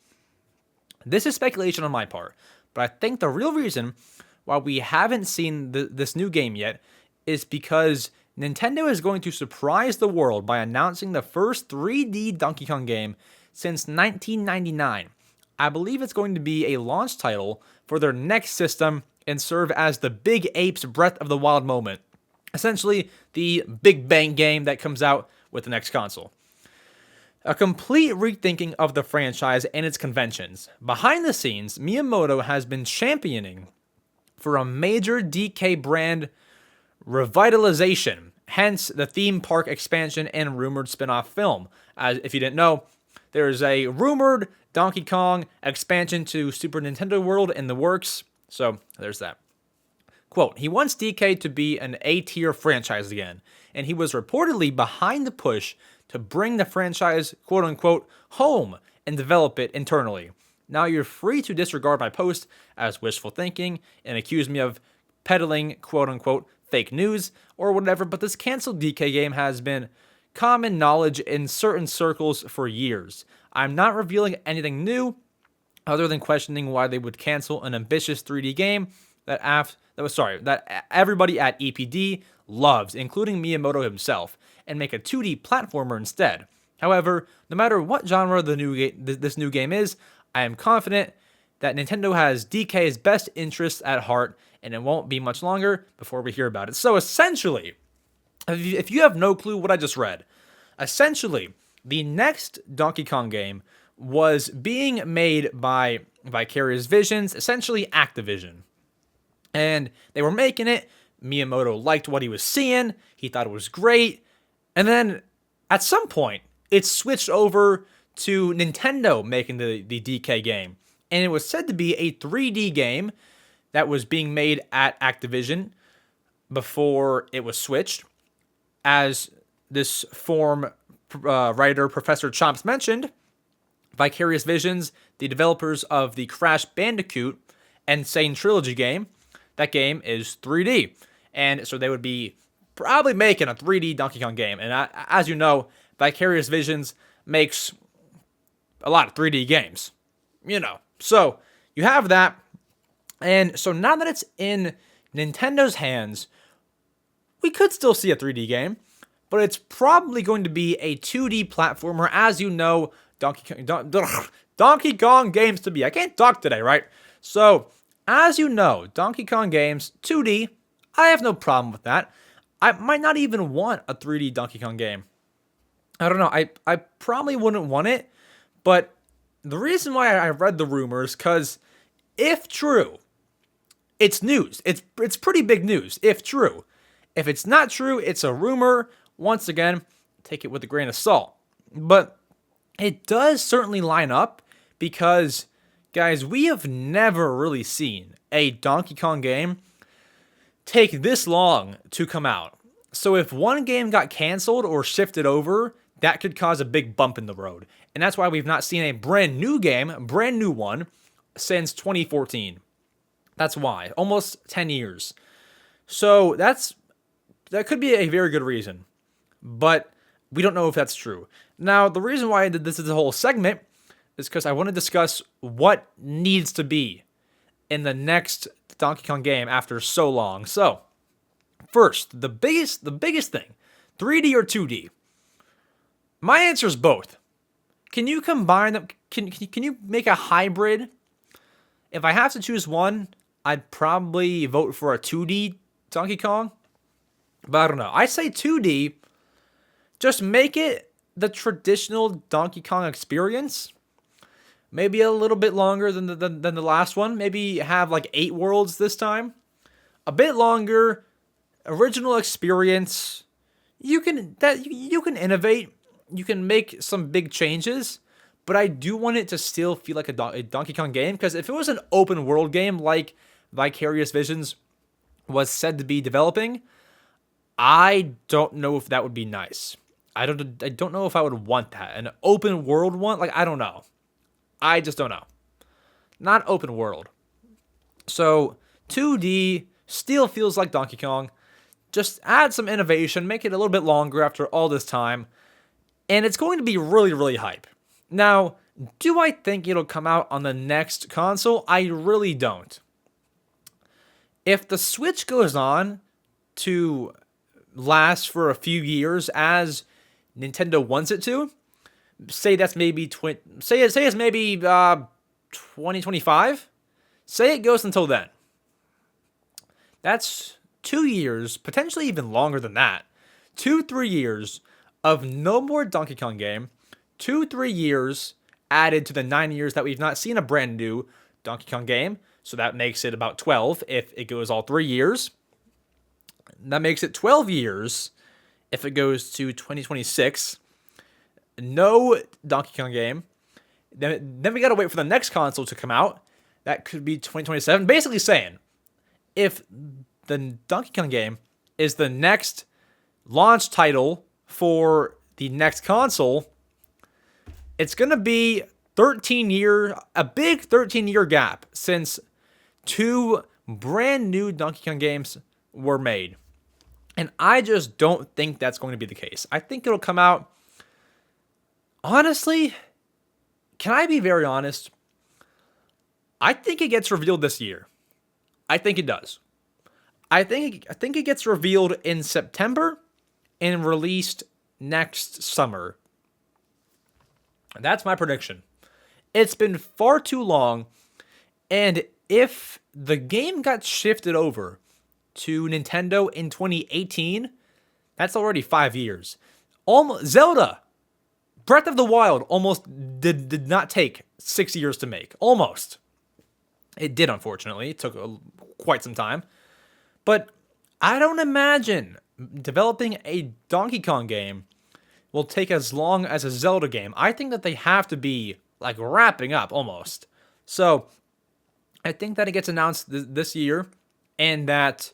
This is speculation on my part, but I think the real reason why we haven't seen this new game yet is because Nintendo is going to surprise the world by announcing the first 3D Donkey Kong game since 1999. I believe it's going to be a launch title for their next system, and serve as the Big Ape's Breath of the Wild moment. Essentially, the Big Bang game that comes out with the next console. A complete rethinking of the franchise and its conventions. Behind the scenes, Miyamoto has been championing for a major DK brand revitalization, hence the theme park expansion and rumored spin-off film. As if you didn't know, there's a rumored Donkey Kong expansion to Super Nintendo World in the works, so there's that. Quote, he wants DK to be an A-tier franchise again, and he was reportedly behind the push to bring the franchise, quote-unquote, home and develop it internally. Now you're free to disregard my post as wishful thinking and accuse me of peddling, quote-unquote, fake news or whatever, but this canceled DK game has been common knowledge in certain circles for years. I'm not revealing anything new other than questioning why they would cancel an ambitious 3D game that everybody at EPD loves, including Miyamoto himself, and make a 2D platformer instead. However, no matter what genre this new game is, I am confident that Nintendo has DK's best interests at heart, and it won't be much longer before we hear about it. So essentially, if you have no clue what I just read, essentially, the next Donkey Kong game was being made by Vicarious Visions, essentially Activision. And they were making it. Miyamoto liked what he was seeing. He thought it was great. And then at some point, it switched over to Nintendo making the DK game. And it was said to be a 3D game that was being made at Activision before it was switched. As this forum writer, Professor Chomps, mentioned, Vicarious Visions, the developers of the Crash Bandicoot and Insane Trilogy game, that game is 3D. And so they would be probably making a 3D Donkey Kong game. And as you know, Vicarious Visions makes a lot of 3D games. So you have that. And so now that it's in Nintendo's hands, we could still see a 3D game, but it's probably going to be a 2D platformer. As you know, Donkey Kong games to be. I can't talk today, right? So, as you know, Donkey Kong games, 2D, I have no problem with that. I might not even want a 3D Donkey Kong game. I don't know. I probably wouldn't want it, but the reason why I read the rumors, because if true, it's news. It's pretty big news, if true. If it's not true, it's a rumor. Once again, take it with a grain of salt. But it does certainly line up because, guys, we have never really seen a Donkey Kong game take this long to come out. So if one game got canceled or shifted over, that could cause a big bump in the road. And that's why we've not seen a brand new game, brand new one, since 2014. That's why. Almost 10 years. So that could be a very good reason. But we don't know if that's true. Now, the reason why I did this as a whole segment is because I want to discuss what needs to be in the next Donkey Kong game after so long. So, first, the biggest thing, 3D or 2D? My answer is both. Can you combine them? Can you make a hybrid? If I have to choose one, I'd probably vote for a 2D Donkey Kong. But I don't know. I say 2D. Just make it the traditional Donkey Kong experience. Maybe a little bit longer than the last one. Maybe have like 8 worlds this time. A bit longer. Original experience. You can innovate. You can make some big changes. But I do want it to still feel like a Donkey Kong game. Because if it was an open world game like Vicarious Visions was said to be developing, I don't know if that would be nice. I don't know if I would want that. An open world one? Like, I don't know. I just don't know. Not open world. So, 2D still feels like Donkey Kong. Just add some innovation. Make it a little bit longer after all this time. And it's going to be really, really hype. Now, do I think it'll come out on the next console? I really don't. If the Switch goes on to last for a few years as Nintendo wants it to, say that's maybe say it's maybe 2025. Say it goes until then. That's 2 years, potentially even longer than that. 2-3 years of no more Donkey Kong game. 2-3 years added to the 9 years that we've not seen a brand new Donkey Kong game. So that makes it about 12 if it goes all 3 years. That makes it 12 years if it goes to 2026. No Donkey Kong game. Then we got to wait for the next console to come out. That could be 2027. Basically saying, if the Donkey Kong game is the next launch title for the next console, it's going to be a big 13-year gap since 2 brand new Donkey Kong games were made. And I just don't think that's going to be the case. I think it'll come out, honestly, can I be very honest? I think it gets revealed this year. I think it does. I think it gets revealed in September and released next summer. That's my prediction. It's been far too long, and if the game got shifted over to Nintendo in 2018, that's already 5 years. Zelda, Breath of the Wild almost did not take 6 years to make. Almost. It did, unfortunately. It took quite some time. But I don't imagine developing a Donkey Kong game will take as long as a Zelda game. I think that they have to be like wrapping up almost. So I think that it gets announced this year and that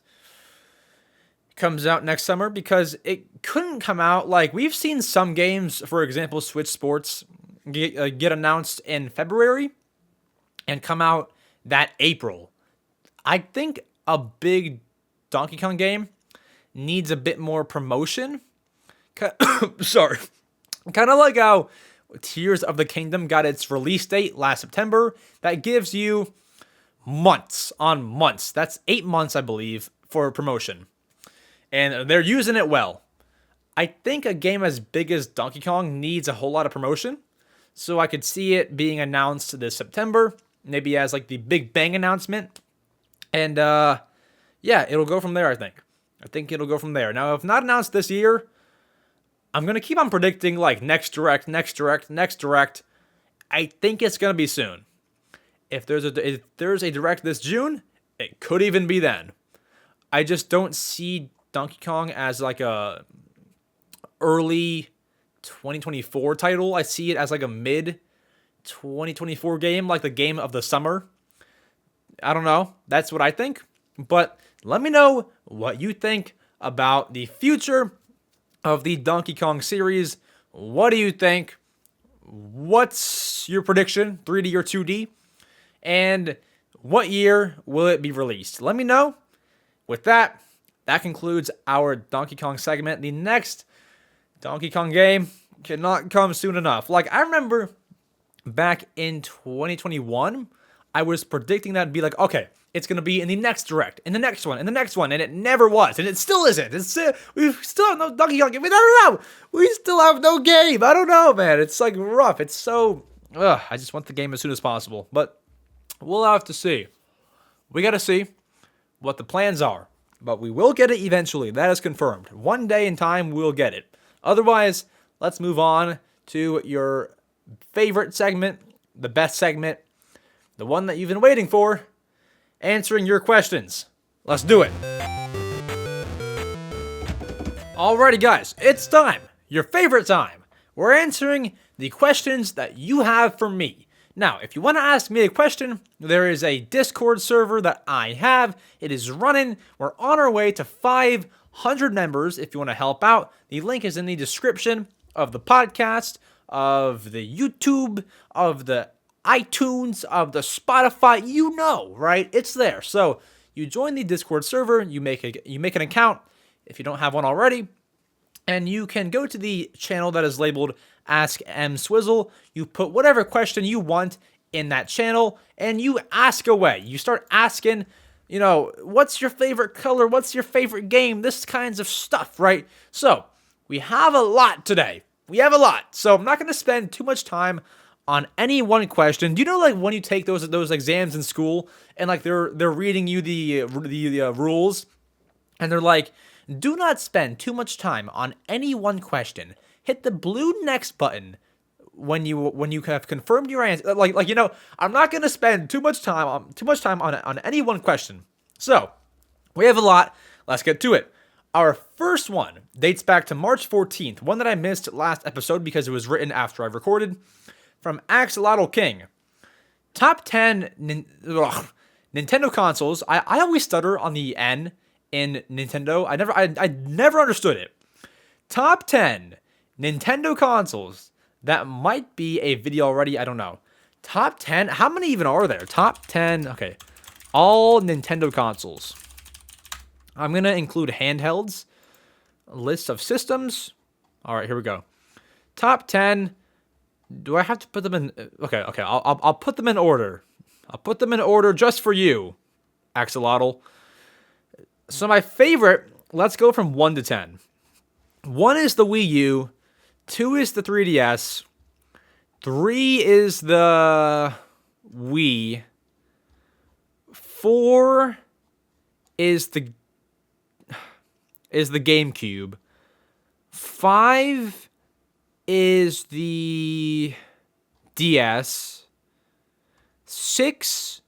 comes out next summer, because it couldn't come out, like we've seen some games, for example, Switch Sports get announced in February and come out that April. I think a big Donkey Kong game needs a bit more promotion. Sorry. Kind of like how Tears of the Kingdom got its release date last September. That gives you months on months. That's 8 months, I believe, for promotion. And they're using it well. I think a game as big as Donkey Kong needs a whole lot of promotion. So I could see it being announced this September. Maybe as like the Big Bang announcement. And yeah, it'll go from there, I think. I think it'll go from there. Now, if not announced this year, I'm going to keep on predicting like next direct. I think it's going to be soon. If there's a direct this June, it could even be then. I just don't see Donkey Kong as like a early 2024 title. I see it as like a mid 2024 game, like the game of the summer. I don't know. That's what I think. But let me know what you think about the future of the Donkey Kong series. What do you think? What's your prediction, 3D or 2D? And what year will it be released? Let me know. With that, that concludes our Donkey Kong segment. The next Donkey Kong game cannot come soon enough. Like, I remember back in 2021, I was predicting that it'd be like, okay, it's going to be in the next direct, in the next one, and it never was, and it still isn't. We still have no Donkey Kong game. I don't know. We still have no game. I don't know, man. It's like rough. It's so, I just want the game as soon as possible, but we'll have to see. We got to see what the plans are, but we will get it eventually. That is confirmed. One day in time, we'll get it. Otherwise, let's move on to your favorite segment, the best segment, the one that you've been waiting for, answering your questions. Let's do it. Alrighty, guys, it's time. Your favorite time. We're answering the questions that you have for me. Now, if you want to ask me a question, there is a Discord server that I have. It is running. We're on our way to 500 members. If you want to help out, the link is in the description of the podcast, of the YouTube, of the iTunes, of the Spotify. You know, right? It's there. So you join the Discord server. You make an account if you don't have one already. And you can go to the channel that is labeled Ask EmSwizzle. You put whatever question you want in that channel, and you ask away. You start asking, what's your favorite color? What's your favorite game? This kinds of stuff, right? So we have a lot today. We have a lot. So I'm not going to spend too much time on any one question. Do you know, like, when you take those exams in school and like they're reading you the rules, and they're like, do not spend too much time on any one question. Hit the blue next button when you have confirmed your answer. Like you know, I'm not gonna spend too much time on any one question. So we have a lot. Let's get to it. Our first one dates back to March 14th, one that I missed last episode because it was written after I recorded, from Axolotl King. Top 10 Nintendo consoles. I always stutter on the N in Nintendo. I never understood it. Top 10 Nintendo consoles. That might be a video already. I don't know. Top 10. How many even are there? Top 10. Okay. All Nintendo consoles. I'm going to include handhelds. A list of systems. All right, here we go. Top 10. Do I have to put them in? Okay. I'll put them in order. I'll put them in order just for you, Axolotl. So my favorite, let's go from 1 to 10. 1 is the Wii U. 2 is the 3DS. 3 is the Wii. 4 is the GameCube. 5 is the DS. 6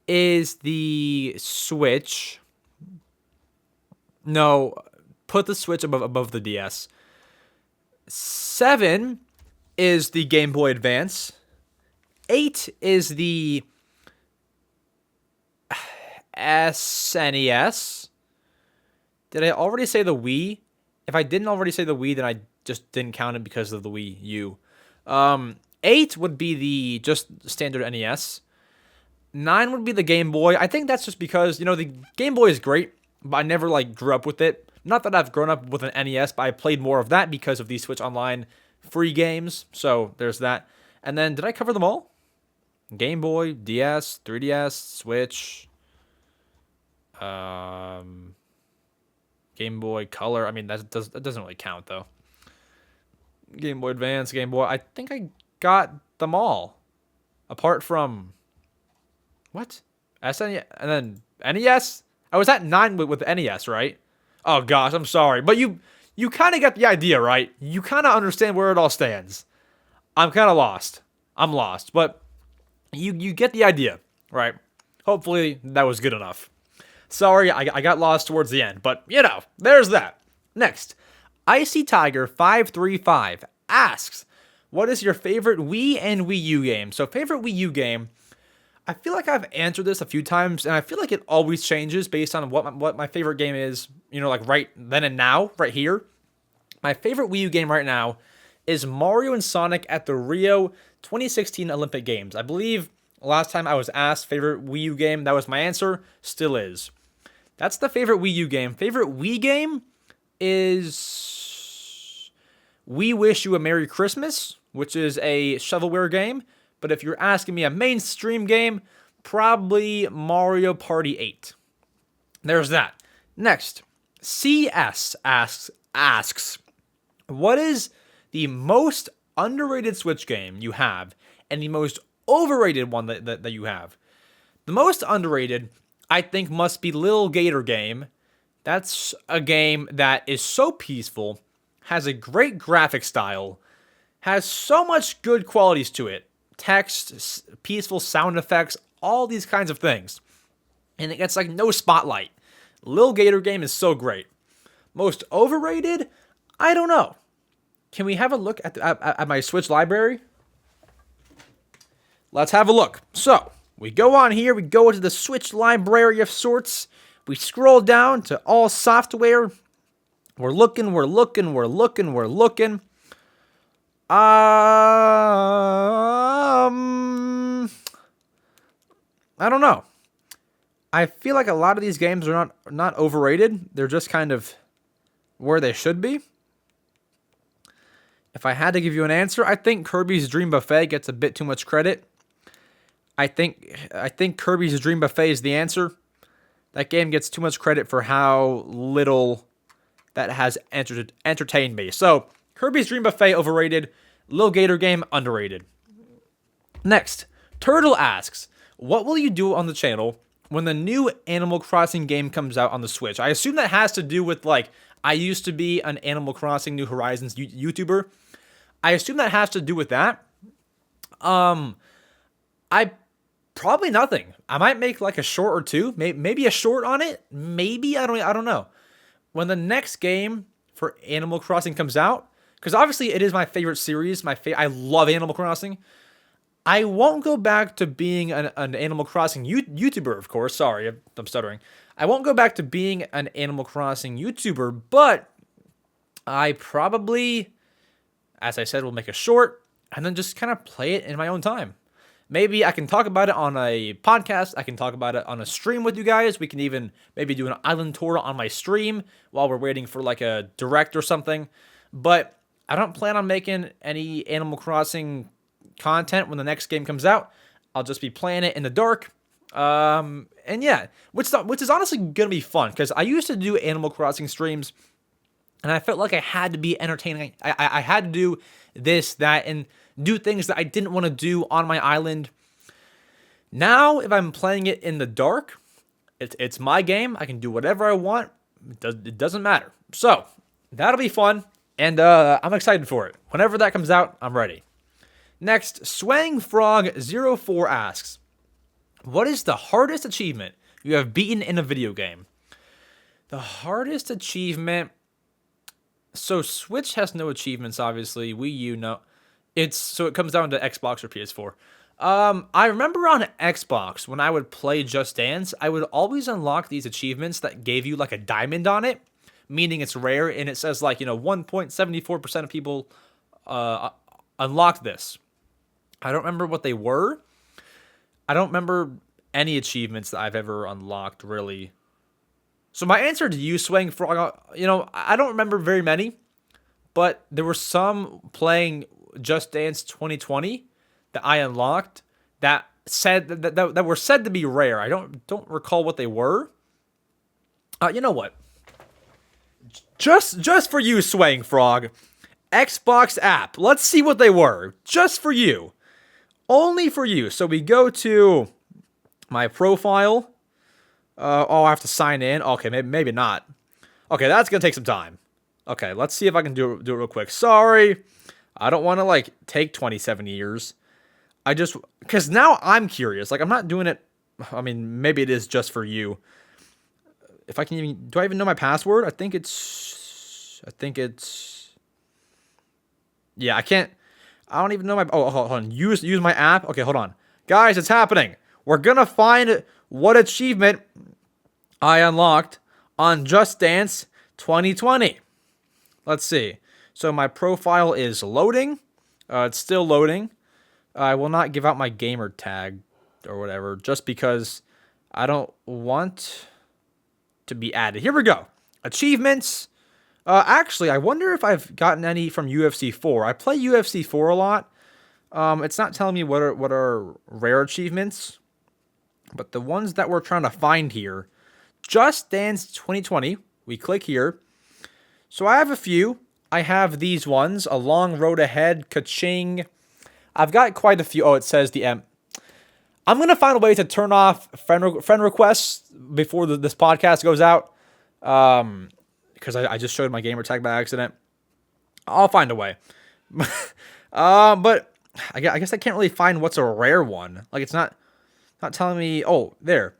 is the Switch. No, put the Switch above the DS. 7 is the Game Boy Advance. 8 is the SNES. Did I already say the Wii? If I didn't already say the Wii, then I just didn't count it because of the Wii U. 8 would be the just standard NES. 9 would be the Game Boy. I think that's just because, you know, the Game Boy is great, but I never, like, grew up with it. Not that I've grown up with an NES, but I played more of that because of the Switch Online free games. So there's that. And then, did I cover them all? Game Boy, DS, 3DS, Switch, Game Boy Color. I mean, that doesn't really count, though. Game Boy Advance, Game Boy. I think I got them all. Apart from... What? SNES? And then NES? I was at 9 with NES, right? Oh, gosh, I'm sorry. But you kind of get the idea, right? You kind of understand where it all stands. I'm kind of lost. I'm lost. But you get the idea, right? Hopefully, that was good enough. Sorry, I got lost towards the end. But, you know, there's that. Next, Icy Tiger 535 asks, what is your favorite Wii and Wii U game? So, favorite Wii U game... I feel like I've answered this a few times, and I feel like it always changes based on what my favorite game is, you know, like right then and now, right here. My favorite Wii U game right now is Mario and Sonic at the Rio 2016 Olympic Games. I believe last time I was asked favorite Wii U game, that was my answer, still is. That's the favorite Wii U game. Favorite Wii game is We Wish You a Merry Christmas, which is a shovelware game. But if you're asking me a mainstream game, probably Mario Party 8. There's that. Next, CS asks, what is the most underrated Switch game you have and the most overrated one that you have? The most underrated, I think, must be Little Gator Game. That's a game that is so peaceful, has a great graphic style, has so much good qualities to it. Text, peaceful sound effects, all these kinds of things. And it gets like no spotlight. Lil Gator Game is so great. Most overrated? I don't know. Can we have a look at my Switch library? Let's have a look. So, we go on here, we go into the Switch library of sorts. We scroll down to all software. We're looking. I don't know. I feel like a lot of these games are not overrated. They're just kind of where they should be. If I had to give you an answer, I think Kirby's Dream Buffet gets a bit too much credit. I think Kirby's Dream Buffet is the answer. That game gets too much credit for how little that has entertained me. So, Kirby's Dream Buffet overrated. Lil Gator Game underrated. Next, Turtle asks, what will you do on the channel when the new Animal Crossing game comes out on the Switch? I assume that has to do with, like, I used to be an Animal Crossing New Horizons YouTuber. I assume that has to do with that. I probably nothing. I might make like a short or two, maybe a short on it. Maybe I don't know. When the next game for Animal Crossing comes out, because obviously it is my favorite series. I love Animal Crossing. I won't go back to being an Animal Crossing YouTuber, of course. Sorry, I'm stuttering. I won't go back to being an Animal Crossing YouTuber, but I probably, as I said, will make a short and then just kind of play it in my own time. Maybe I can talk about it on a podcast. I can talk about it on a stream with you guys. We can even maybe do an island tour on my stream while we're waiting for like a direct or something. But I don't plan on making any Animal Crossing content when the next game comes out. I'll just be playing it in the dark. And yeah, which is honestly gonna be fun because I used to do Animal Crossing streams, and I felt like I had to be entertaining. I had to do this, that, and do things that I didn't want to do on my island. Now, if I'm playing it in the dark, it's my game. I can do whatever I want. It doesn't matter. So that'll be fun, and I'm excited for it. Whenever that comes out, I'm ready. Next, SwangFrog04 asks, what is the hardest achievement you have beaten in a video game? The hardest achievement... So Switch has no achievements, obviously. Wii U, no. So it comes down to Xbox or PS4. I remember on Xbox, when I would play Just Dance, I would always unlock these achievements that gave you like a diamond on it, meaning it's rare, and it says like, 1.74% of people unlocked this. I don't remember what they were. I don't remember any achievements that I've ever unlocked, really. So my answer to you, Swang Frog, I don't remember very many, but there were some playing Just Dance 2020 that I unlocked that said that were said to be rare. I don't recall what they were. You know what? Just for you, Swang Frog, Xbox app. Let's see what they were. Just for you. Only for you. So we go to my profile. I have to sign in. Okay, maybe not. Okay, that's going to take some time. Okay, let's see if I can do it real quick. Sorry. I don't want to, take 27 years. Because now I'm curious. I'm not doing it. I mean, maybe it is just for you. If I can even... Do I even know my password? I think it's... Yeah, I can't... I don't even know my... Oh, hold on. Use my app. Okay, hold on. Guys, it's happening. We're going to find what achievement I unlocked on Just Dance 2020. Let's see. So my profile is loading. It's still loading. I will not give out my gamer tag or whatever just because I don't want to be added. Here we go. Achievements. Actually, I wonder if I've gotten any from UFC 4. I play UFC 4 a lot. It's not telling me what are rare achievements, but the ones that we're trying to find here, Just Dance 2020. We click here. So I have a few. I have these ones. A Long Road Ahead, Ka-ching. I've got quite a few. Oh, it says the M. I'm going to find a way to turn off friend requests before this podcast goes out. Because I just showed my gamer tag by accident. I'll find a way. But I guess I can't really find what's a rare one. It's not telling me. Oh, there.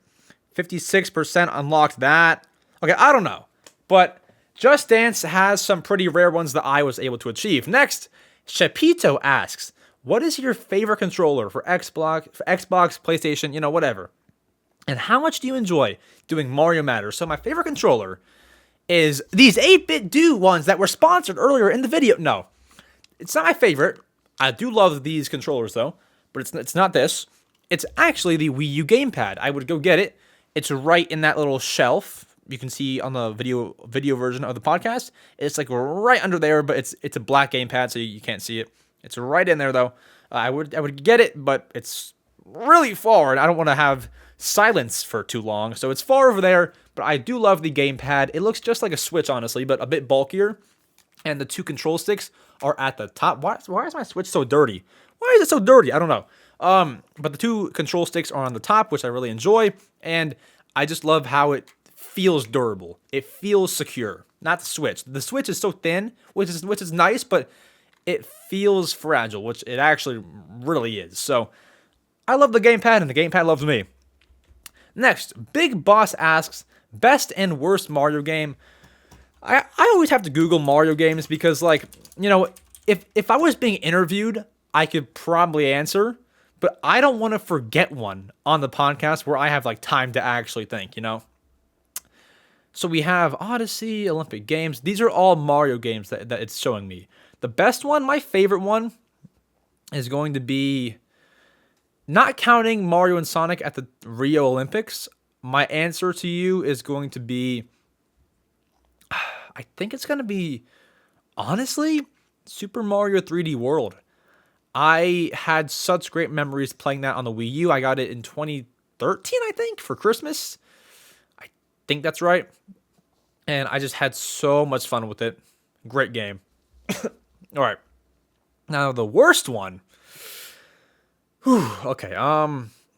56% unlocked that. Okay, I don't know. But Just Dance has some pretty rare ones that I was able to achieve. Next, Shapito asks, what is your favorite controller for Xbox, PlayStation, whatever? And how much do you enjoy doing Mario Matter? So my favorite controller is these 8-bit do ones that were sponsored earlier in the video. No, it's not my favorite. I do love these controllers though, but it's not this. It's actually the Wii U gamepad. I would go get it. It's right in that little shelf. You can see on the video version of the podcast. It's right under there, but it's a black gamepad, so you can't see it. It's right in there though. I would get it, but it's really far, and I don't want to have silence for too long, so it's far over there. But I do love the gamepad. It looks just like a Switch, honestly, but a bit bulkier. And the two control sticks are at the top. Why is my Switch so dirty? Why is it so dirty? I don't know. But the two control sticks are on the top, which I really enjoy, and I just love how it feels durable. It feels secure. Not the Switch. The Switch is so thin, which is nice, but it feels fragile, which it actually really is. So I love the gamepad, and the gamepad loves me. Next, Big Boss asks, best and worst Mario game. I always have to Google Mario games because, like, you know, if I was being interviewed, I could probably answer, but I don't want to forget one on the podcast where I have, like, time to actually think, you know? So we have Odyssey, Olympic Games. These are all Mario games that it's showing me. The best one, my favorite one, is going to be, not counting Mario and Sonic at the Rio Olympics, my answer to you is going to be, I think it's going to be, honestly, Super Mario 3D World. I had such great memories playing that on the Wii U. I got it in 2013, I think, for Christmas. I think that's right. And I just had so much fun with it. Great game. All right. Now, the worst one. Whew, okay,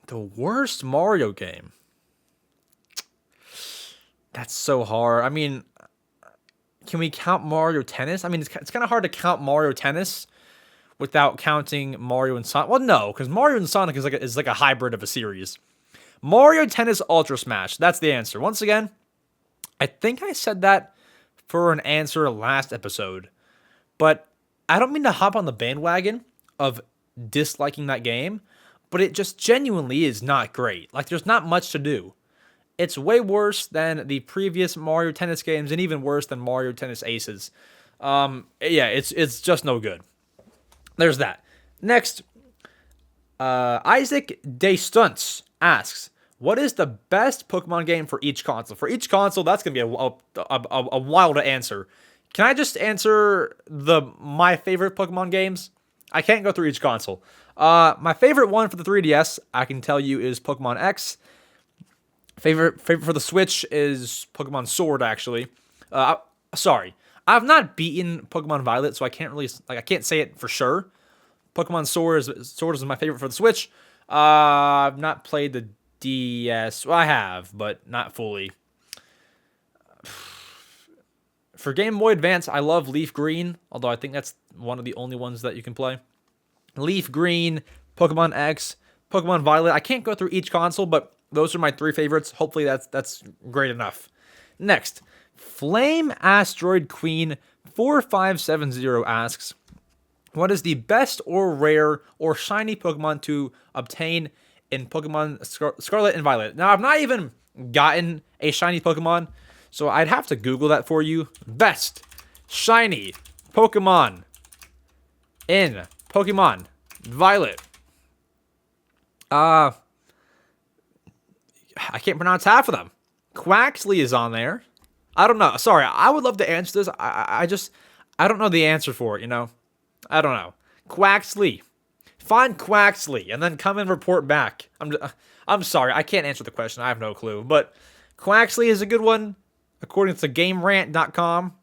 the worst Mario game. That's so hard. I mean, can we count Mario Tennis? I mean, it's kind of hard to count Mario Tennis without counting Mario and Sonic. Well, no, because Mario and Sonic is like a hybrid of a series. Mario Tennis Ultra Smash. That's the answer. Once again, I think I said that for an answer last episode, but I don't mean to hop on the bandwagon of disliking that game, but it just genuinely is not great. Like, there's not much to do. It's way worse than the previous Mario Tennis games, and even worse than Mario Tennis Aces. Yeah, it's just no good. There's that. Next, Isaac Day Stunts asks, what is the best Pokemon game for each console? For each console, that's gonna be a while to answer. Can I just answer my favorite Pokemon games? I can't go through each console. My favorite one for the 3DS, I can tell you, is Pokemon X. Favorite for the Switch is Pokemon Sword, actually. Sorry. I've not beaten Pokemon Violet, so I can't say it for sure. Pokemon Sword is my favorite for the Switch. I've not played the DS. Well, I have, but not fully. For Game Boy Advance, I love Leaf Green, although I think that's one of the only ones that you can play. Leaf Green, Pokemon X, Pokemon Violet. I can't go through each console, but those are my three favorites. Hopefully that's great enough. Next, Flame Asteroid Queen 4570 asks, what is the best or rare or shiny Pokemon to obtain in Pokemon Scarlet and Violet? Now, I've not even gotten a shiny Pokemon, so I'd have to Google that for you. Best shiny Pokemon in Pokemon Violet. I can't pronounce half of them. Quaxley is on there. I don't know. Sorry, I would love to answer this. I don't know the answer for it, you know? I don't know. Quaxley. Find Quaxley and then come and report back. I'm sorry, I can't answer the question. I have no clue. But Quaxley is a good one, according to GameRant.com.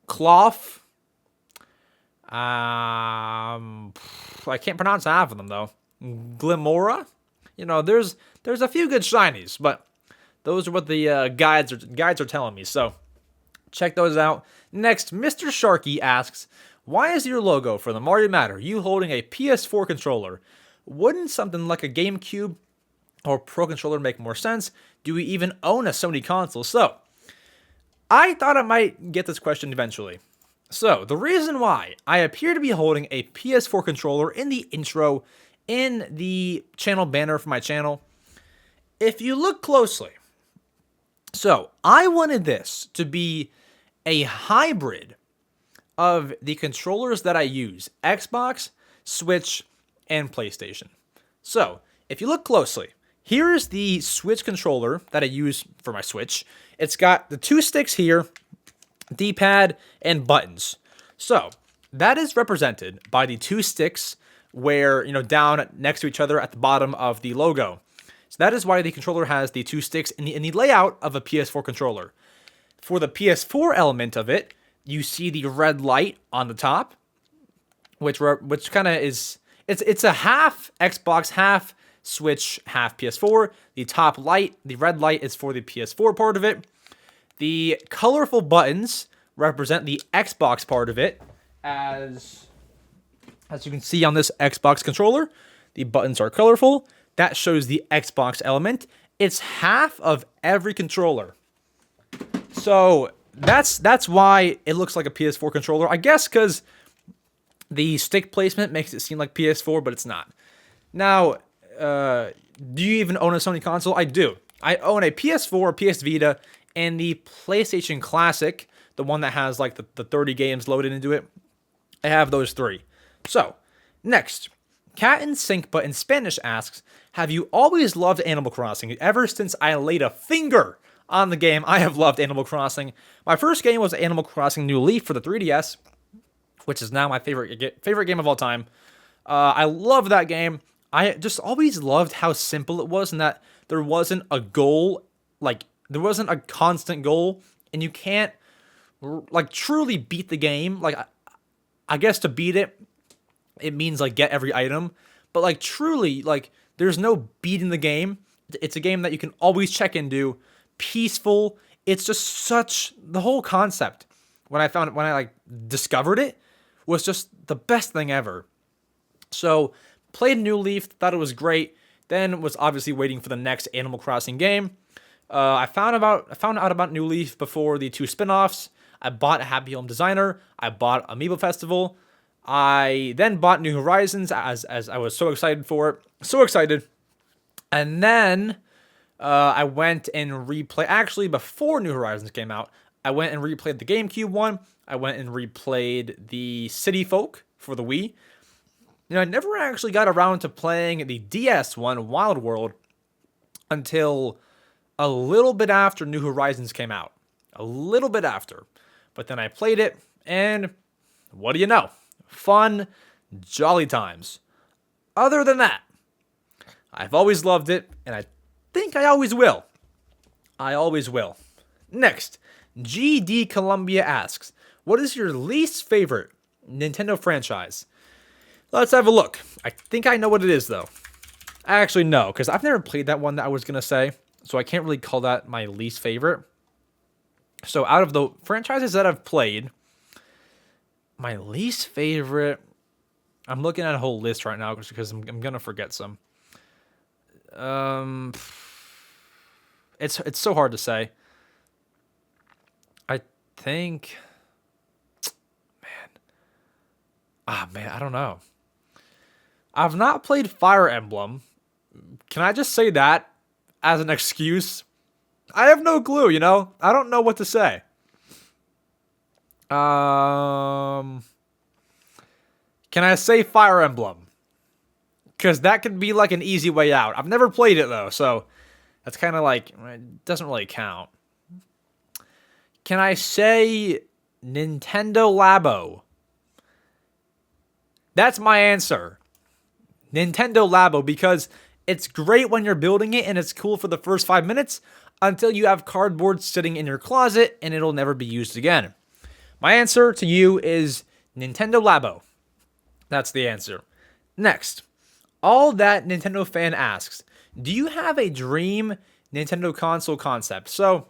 Cloth. I can't pronounce half of them, though. Glimora. You know, there's a few good shinies, but those are what the guides are telling me. So check those out. Next, Mr. Sharky asks, why is your logo for the Mario Matter you holding a PS4 controller? Wouldn't something like a GameCube or Pro Controller make more sense? Do we even own a Sony console? So, I thought I might get this question eventually. So, the reason why I appear to be holding a PS4 controller in the intro, in the channel banner for my channel, if you look closely, so I wanted this to be a hybrid of the controllers that I use, Xbox, Switch, and PlayStation. So, if you look closely, here is the Switch controller that I use for my Switch. It's got the two sticks here, D-pad, and buttons. So, that is represented by the two sticks where, you know, down next to each other at the bottom of the logo. So that is why the controller has the two sticks in the layout of a PS4 controller. For the PS4 element of it, you see the red light on the top, which kind of is It's a half Xbox, half Switch, half PS4. The top light, the red light, is for the PS4 part of it. The colorful buttons represent the Xbox part of it, as you can see on this Xbox controller. The buttons are colorful. That shows the Xbox element. It's half of every controller. So that's why it looks like a PS4 controller. I guess because the stick placement makes it seem like PS4, but it's not. Now, do you even own a Sony console? I do. I own a PS4, PS Vita, and the PlayStation Classic, the one that has like the 30 games loaded into it. I have those 3. So, next, Cat in Sync but in Spanish asks, have you always loved Animal Crossing? Ever since I laid a finger on the game, I have loved Animal Crossing. My first game was Animal Crossing New Leaf for the 3DS, which is now my favorite game of all time. I love that game. I just always loved how simple it was, and that there wasn't a goal, like there wasn't a constant goal, and you can't like truly beat the game. Like I guess to beat it, it means like get every item, but like truly, like there's no beating the game. It's a game that you can always check into, peaceful. It's just such the whole concept. When I like discovered it, was just the best thing ever. So played New Leaf, thought it was great. Then was obviously waiting for the next Animal Crossing game. I found out about New Leaf before the 2 spin-offs. I bought Happy Home Designer. I bought Amiibo Festival. I then bought New Horizons as I was so excited for it. So excited. And then I went and replayed. Actually, before New Horizons came out, I went and replayed the GameCube one. I went and replayed the City Folk for the Wii. You know, I never actually got around to playing the DS one, Wild World, until a little bit after New Horizons came out. A little bit after. But then I played it, and what do you know? Fun, jolly times. Other than that, I've always loved it, and I think I always will. I always will. Next, GD Columbia asks, what is your least favorite Nintendo franchise? Let's have a look. I think I know what it is, though. Actually, no, because I've never played that one that I was going to say, so I can't really call that my least favorite. So out of the franchises that I've played, my least favorite, I'm looking at a whole list right now because I'm going to forget some. It's so hard to say. I think, man, I don't know. I've not played Fire Emblem. Can I just say that as an excuse? I have no clue, you know? I don't know what to say. Can I say Fire Emblem? Because that could be like an easy way out. I've never played it, though, so that's kind of like, it doesn't really count. Can I say Nintendo Labo? That's my answer. Nintendo Labo, because it's great when you're building it and it's cool for the first 5 minutes until you have cardboard sitting in your closet and it'll never be used again. My answer to you is Nintendo Labo. That's the answer. Next, All That Nintendo Fan asks, do you have a dream Nintendo console concept? So,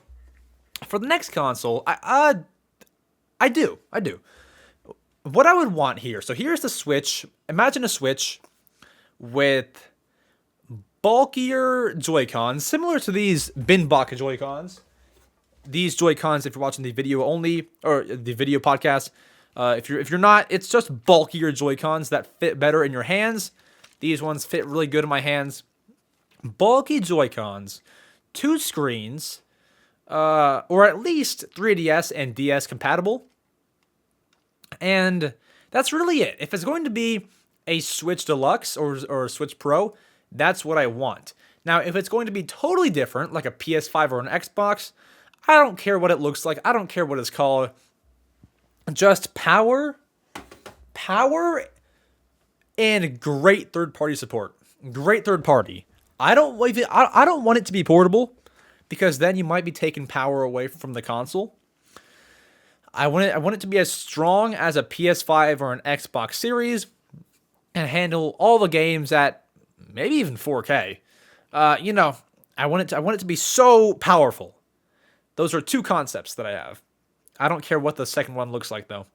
for the next console, I do. What I would want here, so here's the Switch. Imagine a Switch with bulkier Joy-Cons, similar to these Binbok Joy-Cons. These Joy-Cons, if you're watching the video only, or the video podcast, if you're not, it's just bulkier Joy-Cons that fit better in your hands. These ones fit really good in my hands. Bulky Joy-Cons, 2 screens, or at least 3DS and DS compatible. And that's really it. If it's going to be a Switch Deluxe or a Switch Pro, that's what I want. Now, if it's going to be totally different, like a PS5 or an Xbox, I don't care what it looks like. I don't care what it's called. Just power, and great third-party support. Great third-party. I don't want it to be portable, because then you might be taking power away from the console. I want it to be as strong as a PS5 or an Xbox Series, and handle all the games at maybe even 4K. I want it to be so powerful. Those are two concepts that I have. I don't care what the second one looks like, though.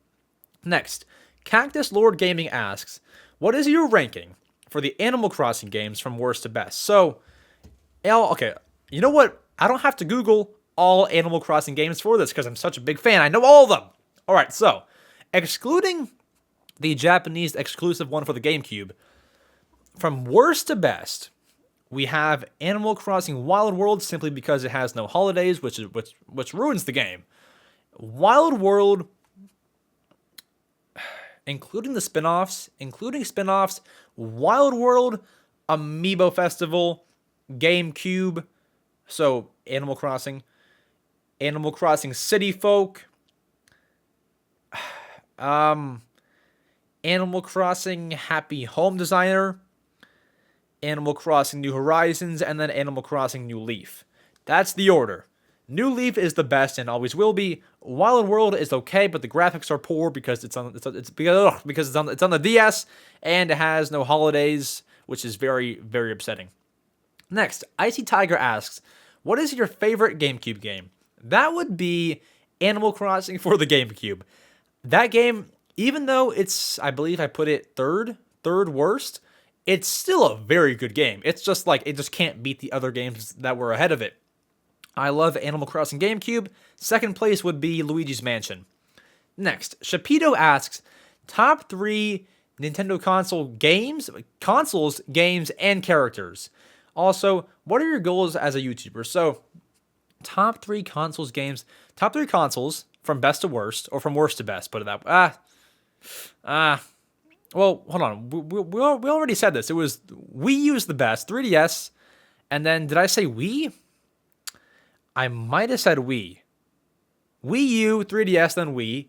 Next, Cactus Lord Gaming asks, what is your ranking for the Animal Crossing games from worst to best? So, okay, you know what? I don't have to Google all Animal Crossing games for this because I'm such a big fan. I know all of them. All right, so, excluding the Japanese exclusive one for the GameCube, from worst to best, we have Animal Crossing Wild World simply because it has no holidays, which ruins the game. Wild World, including spin-offs, Wild World, Amiibo Festival, GameCube, so Animal Crossing City Folk, Animal Crossing Happy Home Designer, Animal Crossing New Horizons, and then Animal Crossing New Leaf. That's the order. New Leaf is the best and always will be. Wild World is okay, but the graphics are poor because it's on the DS and it has no holidays, which is very, very upsetting. Next, Icy Tiger asks, what is your favorite GameCube game? That would be Animal Crossing for the GameCube. That game, even though it's, I believe I put it third worst, it's still a very good game. It's just like, it just can't beat the other games that were ahead of it. I love Animal Crossing GameCube. Second place would be Luigi's Mansion. Next, Shapito asks, top 3 Nintendo consoles, games, and characters. Also, what are your goals as a YouTuber? So, top 3 consoles, games, top 3 consoles from best to worst, or from worst to best, put it that way. Well, hold on. We already said this. It was Wii U's the best, 3DS, and then did I say Wii? I might have said Wii. Wii U, 3DS, then Wii.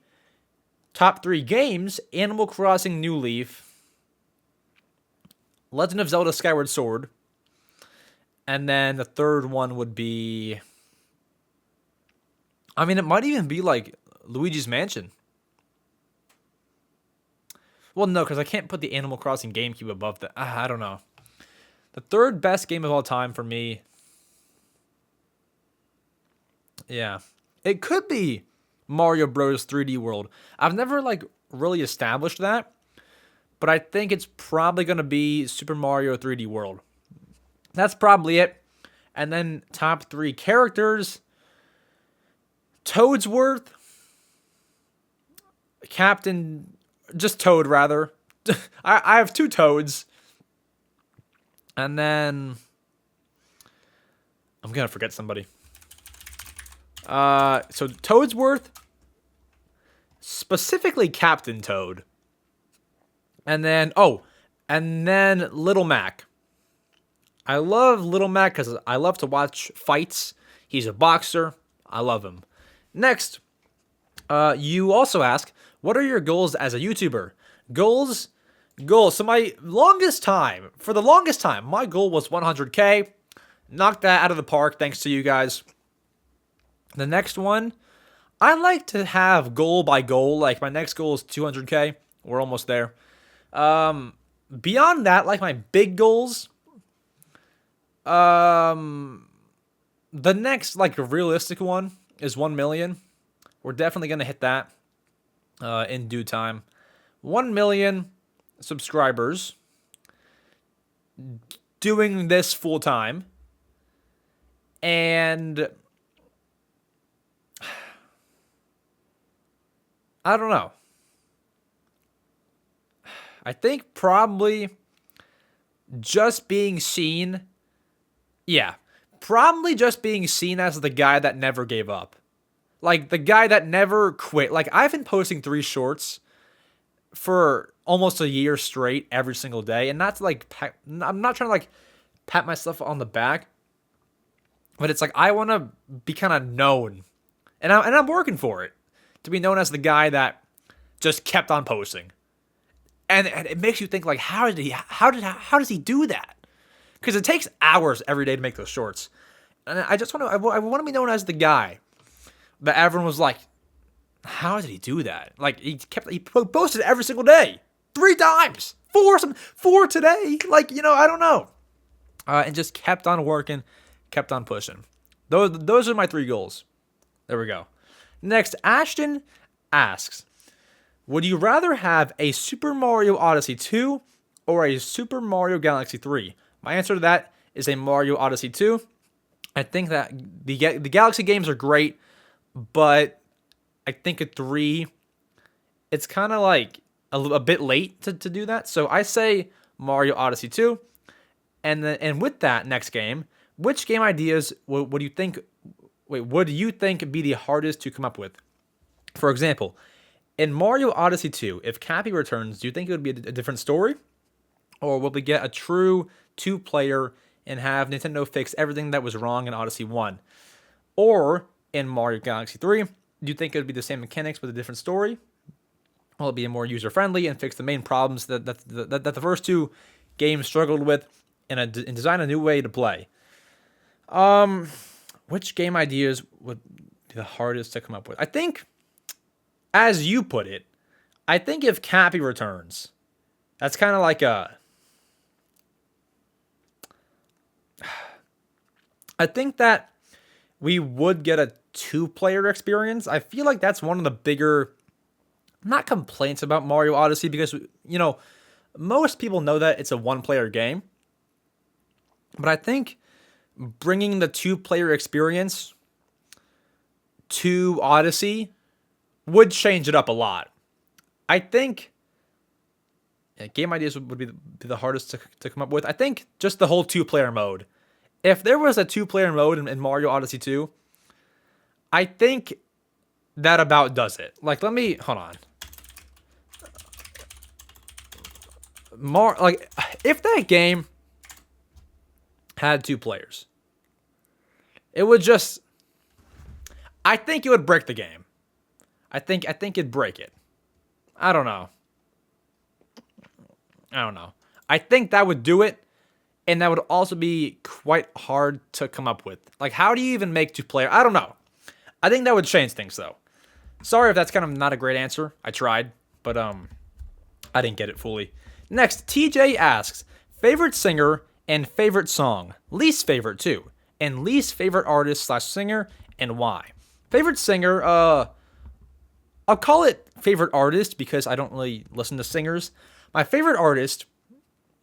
Top 3 games, Animal Crossing New Leaf, Legend of Zelda Skyward Sword, and then the third one would be, I mean, it might even be like Luigi's Mansion. Well, no, because I can't put the Animal Crossing GameCube above that. I don't know. The third best game of all time for me, yeah, it could be Mario Bros. 3D World. I've never, really established that, but I think it's probably going to be Super Mario 3D World. That's probably it. And then top 3 characters, Toadsworth, Toad, rather. I have 2 Toads. And then, I'm going to forget somebody. So Toadsworth, specifically Captain Toad. And then Little Mac. I love Little Mac because I love to watch fights. He's a boxer. I love him. Next, you also ask, what are your goals as a YouTuber? Goals. So for the longest time, my goal was 100K. Knocked that out of the park thanks to you guys. The next one, I like to have goal by goal. Like, my next goal is 200K. We're almost there. Beyond that, like my big goals, the next, realistic one is 1 million. We're definitely going to hit that in due time. 1 million subscribers, doing this full time, and I don't know. I think probably just being seen. Yeah. Probably just being seen as the guy that never gave up. Like, the guy that never quit. Like, I've been posting 3 shorts for almost a year straight every single day. And not to, I'm not trying to, pat myself on the back. But it's I want to be kind of known. And I'm working for it. To be known as the guy that just kept on posting. And it makes you think, how does he do that? Because it takes hours every day to make those shorts. And I want to be known as the guy that everyone was like, how did he do that? He posted every single day. 3 times. for today. Like, I don't know. And just kept on working, kept on pushing. Those are my 3 goals. There we go. Next, Ashton asks, would you rather have a Super Mario Odyssey 2 or a Super Mario Galaxy 3? My answer to that is a Mario Odyssey 2. I think that the Galaxy games are great, but I think a 3, it's kind of like a bit late to do that. So I say Mario Odyssey 2. And with that next game, which game ideas would you think be the hardest to come up with? For example, in Mario Odyssey 2, if Cappy returns, do you think it would be a different story? Or will we get a true 2-player and have Nintendo fix everything that was wrong in Odyssey 1? Or in Mario Galaxy 3, do you think it would be the same mechanics with a different story? Will it be more user-friendly and fix the main problems that the first 2 games struggled with and design a new way to play? Which game ideas would be the hardest to come up with? I think, as you put it, I think if Cappy returns, that's kind of like I think that we would get a 2-player experience. I feel like that's one of the bigger, not complaints about Mario Odyssey, because, most people know that it's a 1-player game. But I think bringing the 2-player experience to Odyssey would change it up a lot. I think game ideas would be the hardest to come up with. I think just the whole 2-player mode. If there was a 2-player mode in Mario Odyssey 2, I think that about does it. Like, hold on. If that game had 2 players, it would just, I think it would break the game. I think it'd break it. I don't know. I think that would do it, and that would also be quite hard to come up with. Like, how do you even make 2-player? I don't know. I think that would change things, though. Sorry if that's kind of not a great answer. I tried, but I didn't get it fully. Next, TJ asks, favorite singer and favorite song. Least favorite, too. And least favorite artist/singer, and why. Favorite singer, I'll call it favorite artist because I don't really listen to singers. My favorite artist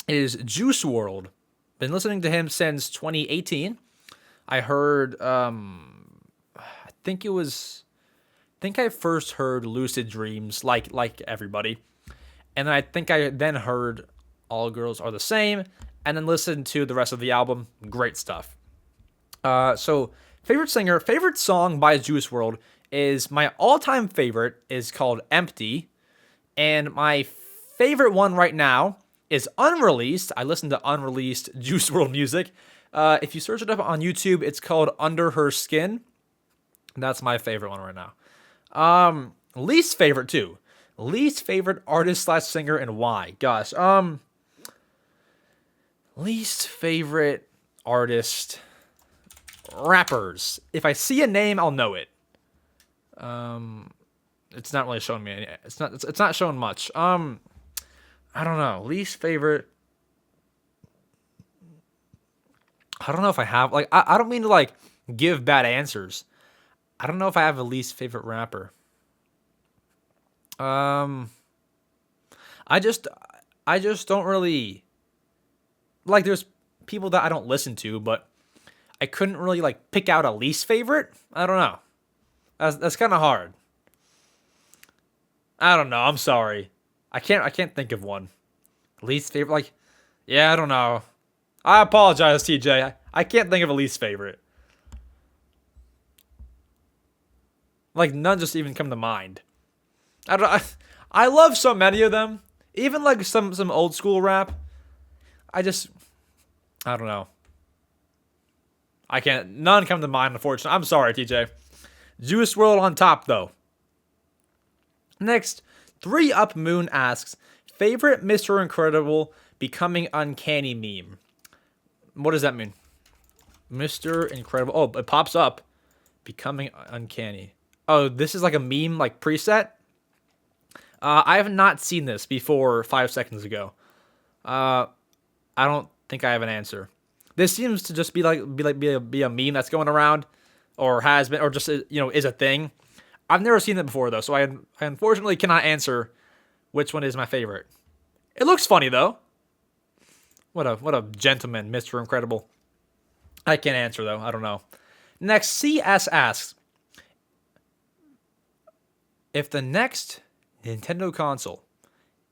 is Juice WRLD. Been listening to him since 2018. I heard, I think I first heard Lucid Dreams, like everybody. And then I think I then heard All Girls Are the Same, and then listened to the rest of the album. Great stuff. So, favorite singer, favorite song by Juice WRLD is, my all-time favorite is called Empty. And my favorite one right now is Unreleased. I listen to unreleased Juice WRLD music. If you search it up on YouTube, it's called Under Her Skin. That's my favorite one right now. Least favorite, too. Least favorite artist/singer, and why? Gosh, least favorite artist, rappers. If I see a name, I'll know it. It's not really showing me any. It's not showing much. I don't know. Least favorite. I don't know if I have, I don't mean to give bad answers. I don't know if I have a least favorite rapper. I just don't really, there's people that I don't listen to, but I couldn't really pick out a least favorite. I don't know. That's kind of hard. I don't know. I'm sorry. I can't think of one. Least favorite, yeah, I don't know. I apologize, TJ. I can't think of a least favorite. None just even come to mind. I don't know. I love so many of them. Even some old school rap. I don't know. None come to mind, unfortunately. I'm sorry, TJ. Juice WRLD on top, though. Next, 3Up Moon asks, favorite Mr. Incredible becoming uncanny meme. What does that mean? Mr. Incredible. Oh, it pops up. Becoming uncanny. Oh, this is a meme preset? I have not seen this before 5 seconds ago. I don't think I have an answer. This seems to just be a meme that's going around, or has been, or just is a thing. I've never seen it before though, so I unfortunately cannot answer which one is my favorite. It looks funny though. What a gentleman, Mr. Incredible. I can't answer though. I don't know. Next, CS asks, if the next Nintendo console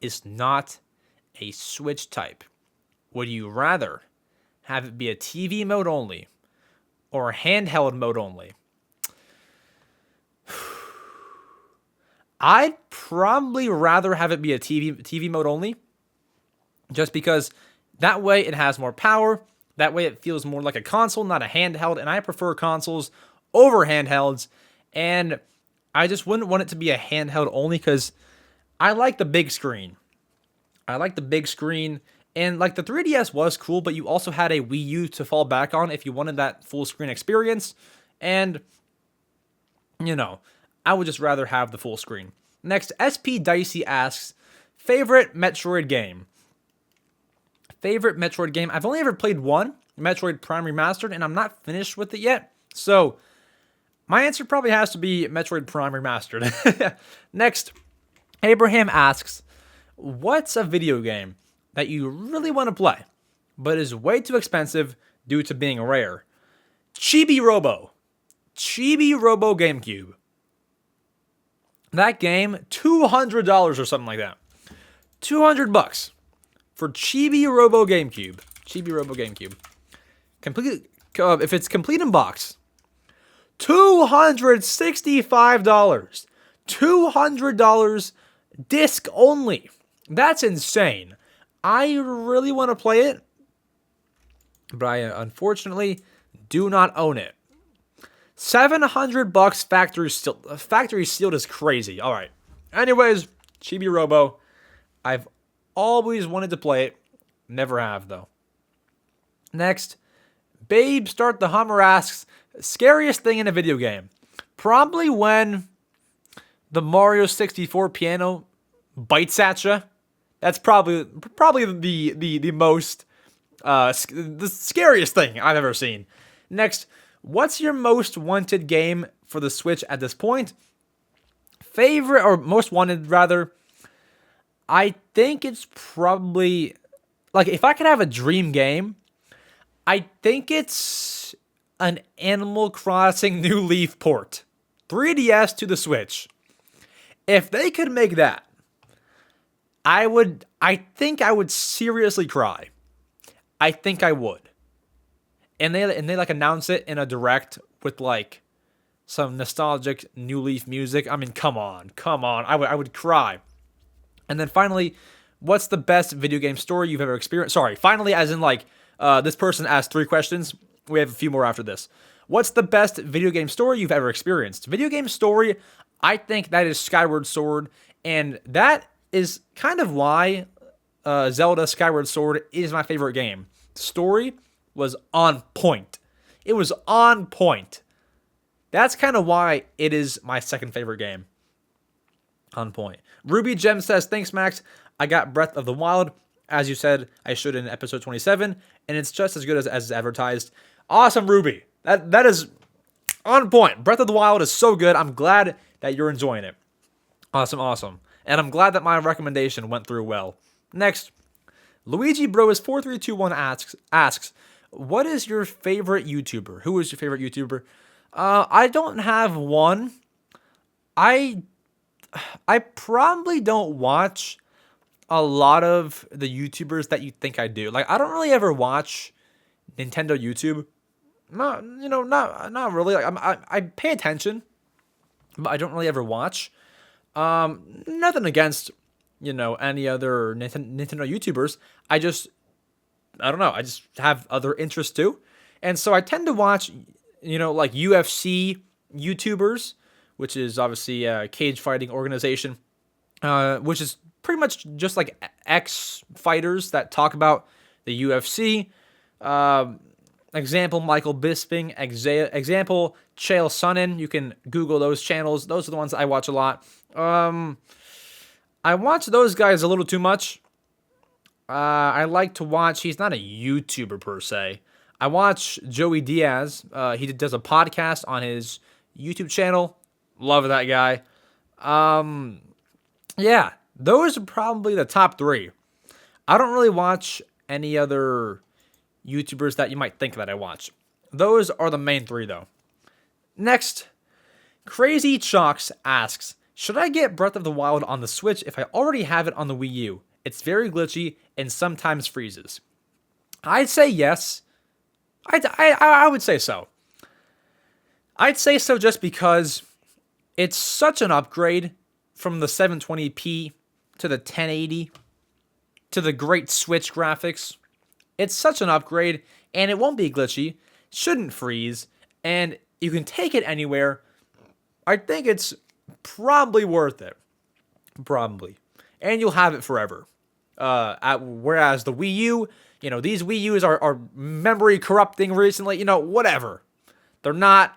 is not a Switch type, would you rather have it be a TV mode only or a handheld mode only? I'd probably rather have it be a TV mode only, just because that way it has more power. That way it feels more like a console, not a handheld, and I prefer consoles over handhelds, and I just wouldn't want it to be a handheld only because I like the big screen. I like the big screen, and like the 3DS was cool, but you also had a Wii U to fall back on if you wanted that full screen experience, and I would just rather have the full screen. Next, SP Dicey asks, favorite Metroid game? Favorite Metroid game? I've only ever played one, Metroid Prime Remastered, and I'm not finished with it yet. So, my answer probably has to be Metroid Prime Remastered. Next, Abraham asks, what's a video game that you really want to play, but is way too expensive due to being rare? Chibi Robo GameCube. That game, $200 or something like that. $200 for Chibi Robo GameCube. Complete, if it's complete in box, $265. $200 disc only. That's insane. I really want to play it, but I unfortunately do not own it. $700 factory sealed is crazy. All right. Anyways, Chibi Robo. I've always wanted to play it. Never have, though. Next, Babe Start the Hummer asks, scariest thing in a video game? Probably when the Mario 64 piano bites at you. That's probably the most the scariest thing I've ever seen. Next, what's your most wanted game for the Switch at this point? Favorite, or most wanted rather, I think it's probably, like, if I could have a dream game, I think it's an Animal Crossing New Leaf port. 3DS to the Switch. If they could make that, I think I would seriously cry. I think I would. And they like announce it in a direct with like some nostalgic New Leaf music. I mean, come on. I would cry. And then finally, what's the best video game story you've ever experienced? Sorry, finally, as in like, this person asked 3 questions. We have a few more after this. What's the best video game story you've ever experienced? Video game story, I think that is Skyward Sword. And that is kind of why Zelda Skyward Sword is my favorite game. Story was on point. It was on point. That's kind of why it is my second favorite game. On point. Ruby Gem says, thanks, Max. I got Breath of the Wild, as you said I should in episode 27, and it's just as good as advertised. Awesome, Ruby. That is on point. Breath of the Wild is so good. I'm glad that you're enjoying it. Awesome. And I'm glad that my recommendation went through well. Next, Luigi Bros 4321 asks, what is your favorite YouTuber? Who is your favorite YouTuber? I don't have one. I probably don't watch a lot of the YouTubers that you think I do. Like, I don't really ever watch Nintendo YouTube. Not really. Like, I pay attention, but I don't really ever watch. Nothing against, any other Nintendo YouTubers. I don't know. I just have other interests too. And so I tend to watch, like UFC YouTubers, which is obviously a cage fighting organization, which is pretty much just like ex-fighters that talk about the UFC. Example, Michael Bisping. Example, Chael Sonnen. You can Google those channels. Those are the ones I watch a lot. I watch those guys a little too much. I like to watch. He's not a YouTuber per se. I watch Joey Diaz. He does a podcast on his YouTube channel. Love that guy. Yeah, those are probably the top three. I don't really watch any other YouTubers that you might think that I watch. Those are the main three, though. Next, Crazy Chalks asks, should I get Breath of the Wild on the Switch if I already have it on the Wii U? It's very glitchy and sometimes freezes. I'd say yes. I would say so. I'd say so just because it's such an upgrade from the 720p to the 1080 to the great Switch graphics. It's such an upgrade, and it won't be glitchy, shouldn't freeze, and you can take it anywhere. I think it's probably worth it. Probably. And you'll have it forever. Whereas the Wii U, these Wii U's are memory corrupting recently, whatever. They're not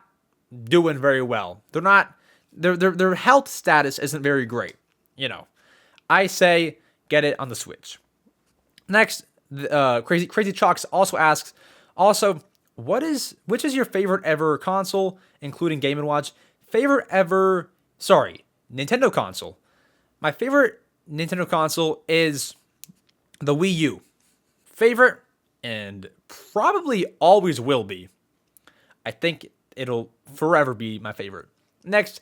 doing very well. They're not, their health status isn't very great, I say get it on the Switch. Next, Crazy Chalks also asks, which is your favorite ever console, including Game & Watch? Nintendo console. My favorite Nintendo console is the Wii U. Favorite, and probably always will be. I think it'll forever be my favorite. Next,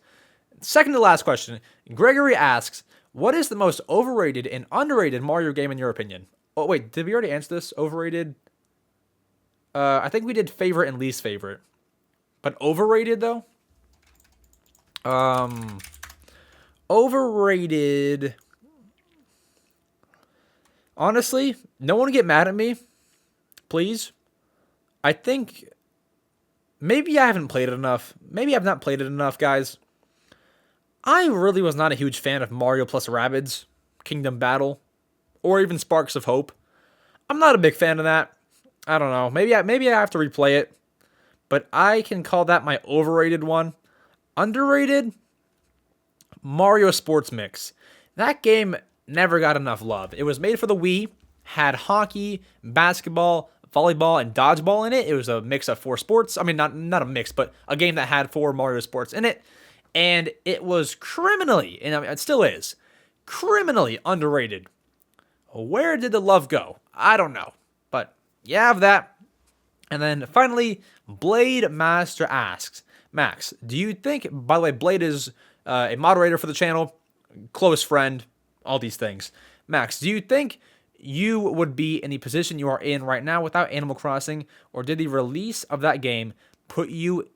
second to last question. Gregory asks, what is the most overrated and underrated Mario game in your opinion? Oh, wait, did we already answer this? Overrated? I think we did favorite and least favorite. But overrated, though? Overrated. Honestly, no one get mad at me. Please. I think maybe I haven't played it enough. Maybe I've not played it enough, guys. I really was not a huge fan of Mario plus Rabbids, Kingdom Battle, or even Sparks of Hope. I'm not a big fan of that. I don't know. Maybe I have to replay it. But I can call that my overrated one. Underrated? Mario Sports Mix. That game never got enough love. It was made for the Wii, had hockey, basketball, volleyball, and dodgeball in it. It was a mix of 4 sports. I mean, not a mix, but a game that had 4 Mario sports in it. And it was criminally, and I mean, it still is, criminally underrated. Where did the love go? I don't know. But you have that. And then finally, Blade Master asks, Max, do you think, by the way, Blade is a moderator for the channel, close friend, all these things. Max, do you think you would be in the position you are in right now without Animal Crossing, or did the release of that game put you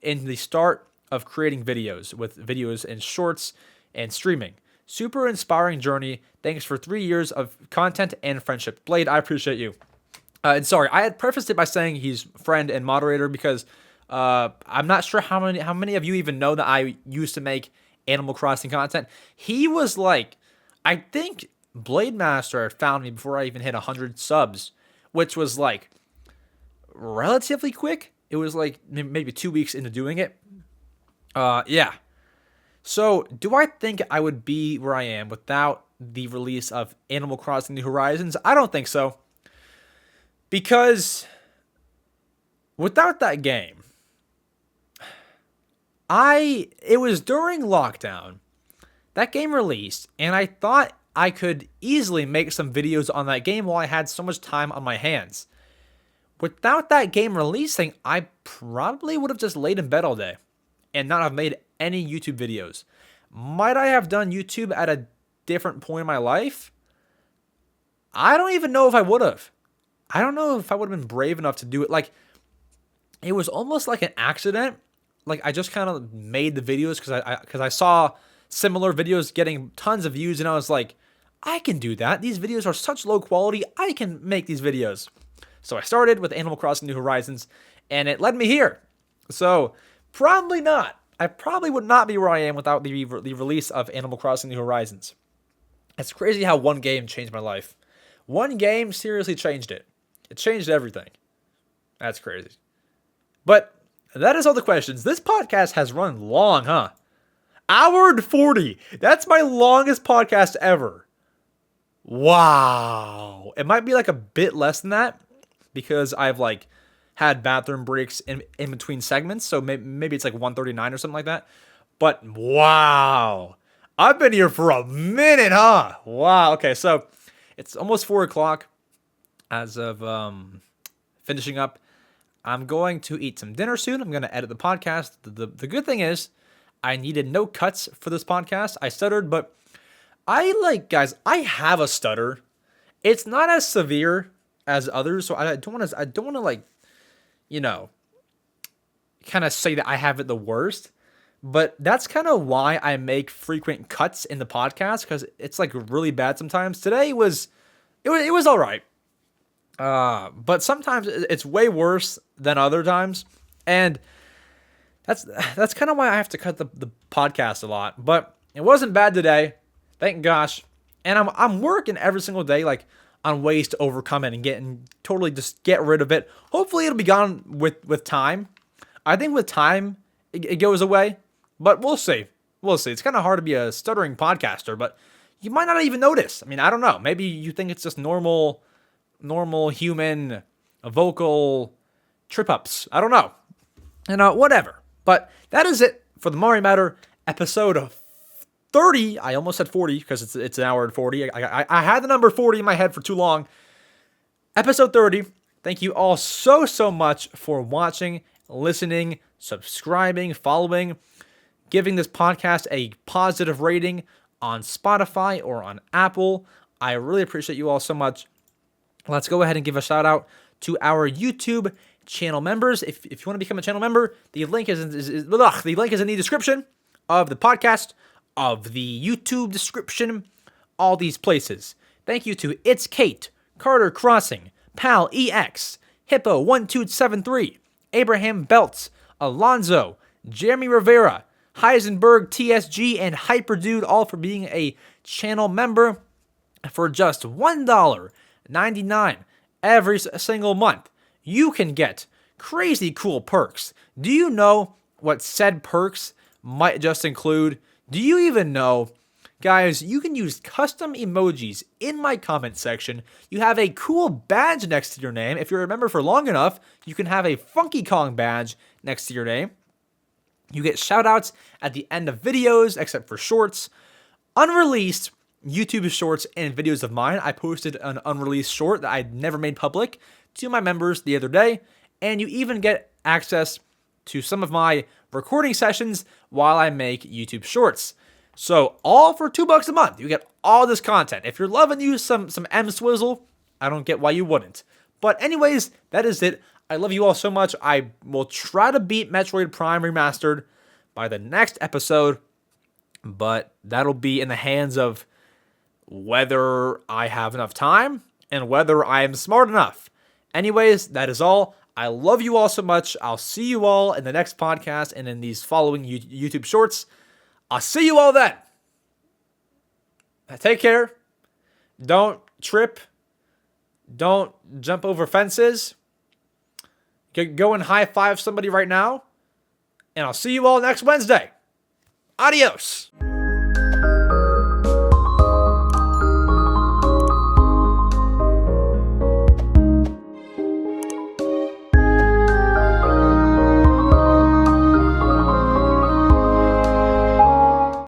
in the start of creating videos, with videos and shorts and streaming? Super inspiring journey. Thanks for 3 years of content and friendship. Blade, I appreciate you. And sorry, I had prefaced it by saying he's friend and moderator because I'm not sure how many of you even know that I used to make Animal Crossing content. He was like, I think Blade Master had found me before I even hit 100 subs, which was like relatively quick. It was like maybe 2 weeks into doing it. Yeah. So, do I think I would be where I am without the release of Animal Crossing New Horizons? I don't think so. Because without that game, it was during lockdown. That game released, and I thought I could easily make some videos on that game while I had so much time on my hands. Without that game releasing, I probably would have just laid in bed all day and not have made any YouTube videos. Might I have done YouTube at a different point in my life? I don't even know if I would have. I don't know if I would have been brave enough to do it. Like, it was almost like an accident. Like, I just kind of made the videos because I saw similar videos getting tons of views, and I was like, I can do that. These videos are such low quality. I can make these videos. So I started with Animal Crossing New Horizons, and it led me here. So probably not. I probably would not be where I am without the release of Animal Crossing New Horizons. It's crazy how one game changed my life. One game seriously changed it. It changed everything. That's crazy. But that is all the questions. This podcast has run long, huh? Hour and 40. That's my longest podcast ever. Wow. It might be like a bit less than that because I've like had bathroom breaks in between segments. So maybe it's like 139 or something like that. But wow. I've been here for a minute, huh? Wow. Okay, so it's almost 4 o'clock as of finishing up. I'm going to eat some dinner soon. I'm going to edit the podcast. The good thing is I needed no cuts for this podcast. I stuttered, but guys, I have a stutter. It's not as severe as others, so I don't want to like, kind of say that I have it the worst. But that's kind of why I make frequent cuts in the podcast, because it's like really bad sometimes. Today it was all right. But sometimes it's way worse than other times. And that's kind of why I have to cut the podcast a lot. But it wasn't bad today. Thank gosh. And I'm working every single day, like, on ways to overcome it and totally just get rid of it. Hopefully it'll be gone with time. I think with time it goes away, but we'll see. We'll see. It's kind of hard to be a stuttering podcaster, but you might not even notice. I mean, I don't know. Maybe you think it's just normal human vocal trip ups. I don't know. Whatever. But that is it for the Mario Matter episode 30. I almost said 40 because it's an hour and 40. I had the number 40 in my head for too long. Episode 30. Thank you all so much for watching, listening, subscribing, following, giving this podcast a positive rating on Spotify or on Apple. I really appreciate you all so much. Let's go ahead and give a shout out to our YouTube channel members. If you want to become a channel member, the link is in the description of the podcast, of the YouTube description, all these places. Thank you to It's Kate, Carter Crossing, Pal EX, Hippo1273, Abraham Belts, Alonzo, Jeremy Rivera, Heisenberg TSG, and Hyperdude, all for being a channel member for just $1.99 every single month. You can get crazy cool perks. Do you know what said perks might just include? Do you even know? Guys, you can use custom emojis in my comment section. You have a cool badge next to your name. If you're a member for long enough, you can have a Funky Kong badge next to your name. You get shoutouts at the end of videos, except for shorts. Unreleased YouTube shorts and videos of mine. I posted an unreleased short that I'd never made public to my members the other day. And you even get access to some of my recording sessions while I make YouTube shorts. So all for $2 a month. You get all this content. If you're loving you some EmSwizzle, I don't get why you wouldn't. But anyways, that is it. I love you all so much. I will try to beat Metroid Prime Remastered by the next episode, but that'll be in the hands of whether I have enough time and whether I am smart enough. Anyways, that is all. I love you all so much. I'll see you all in the next podcast and in these following YouTube shorts. I'll see you all then. Take care. Don't trip. Don't jump over fences. Go and high five somebody right now. And I'll see you all next Wednesday. Adios.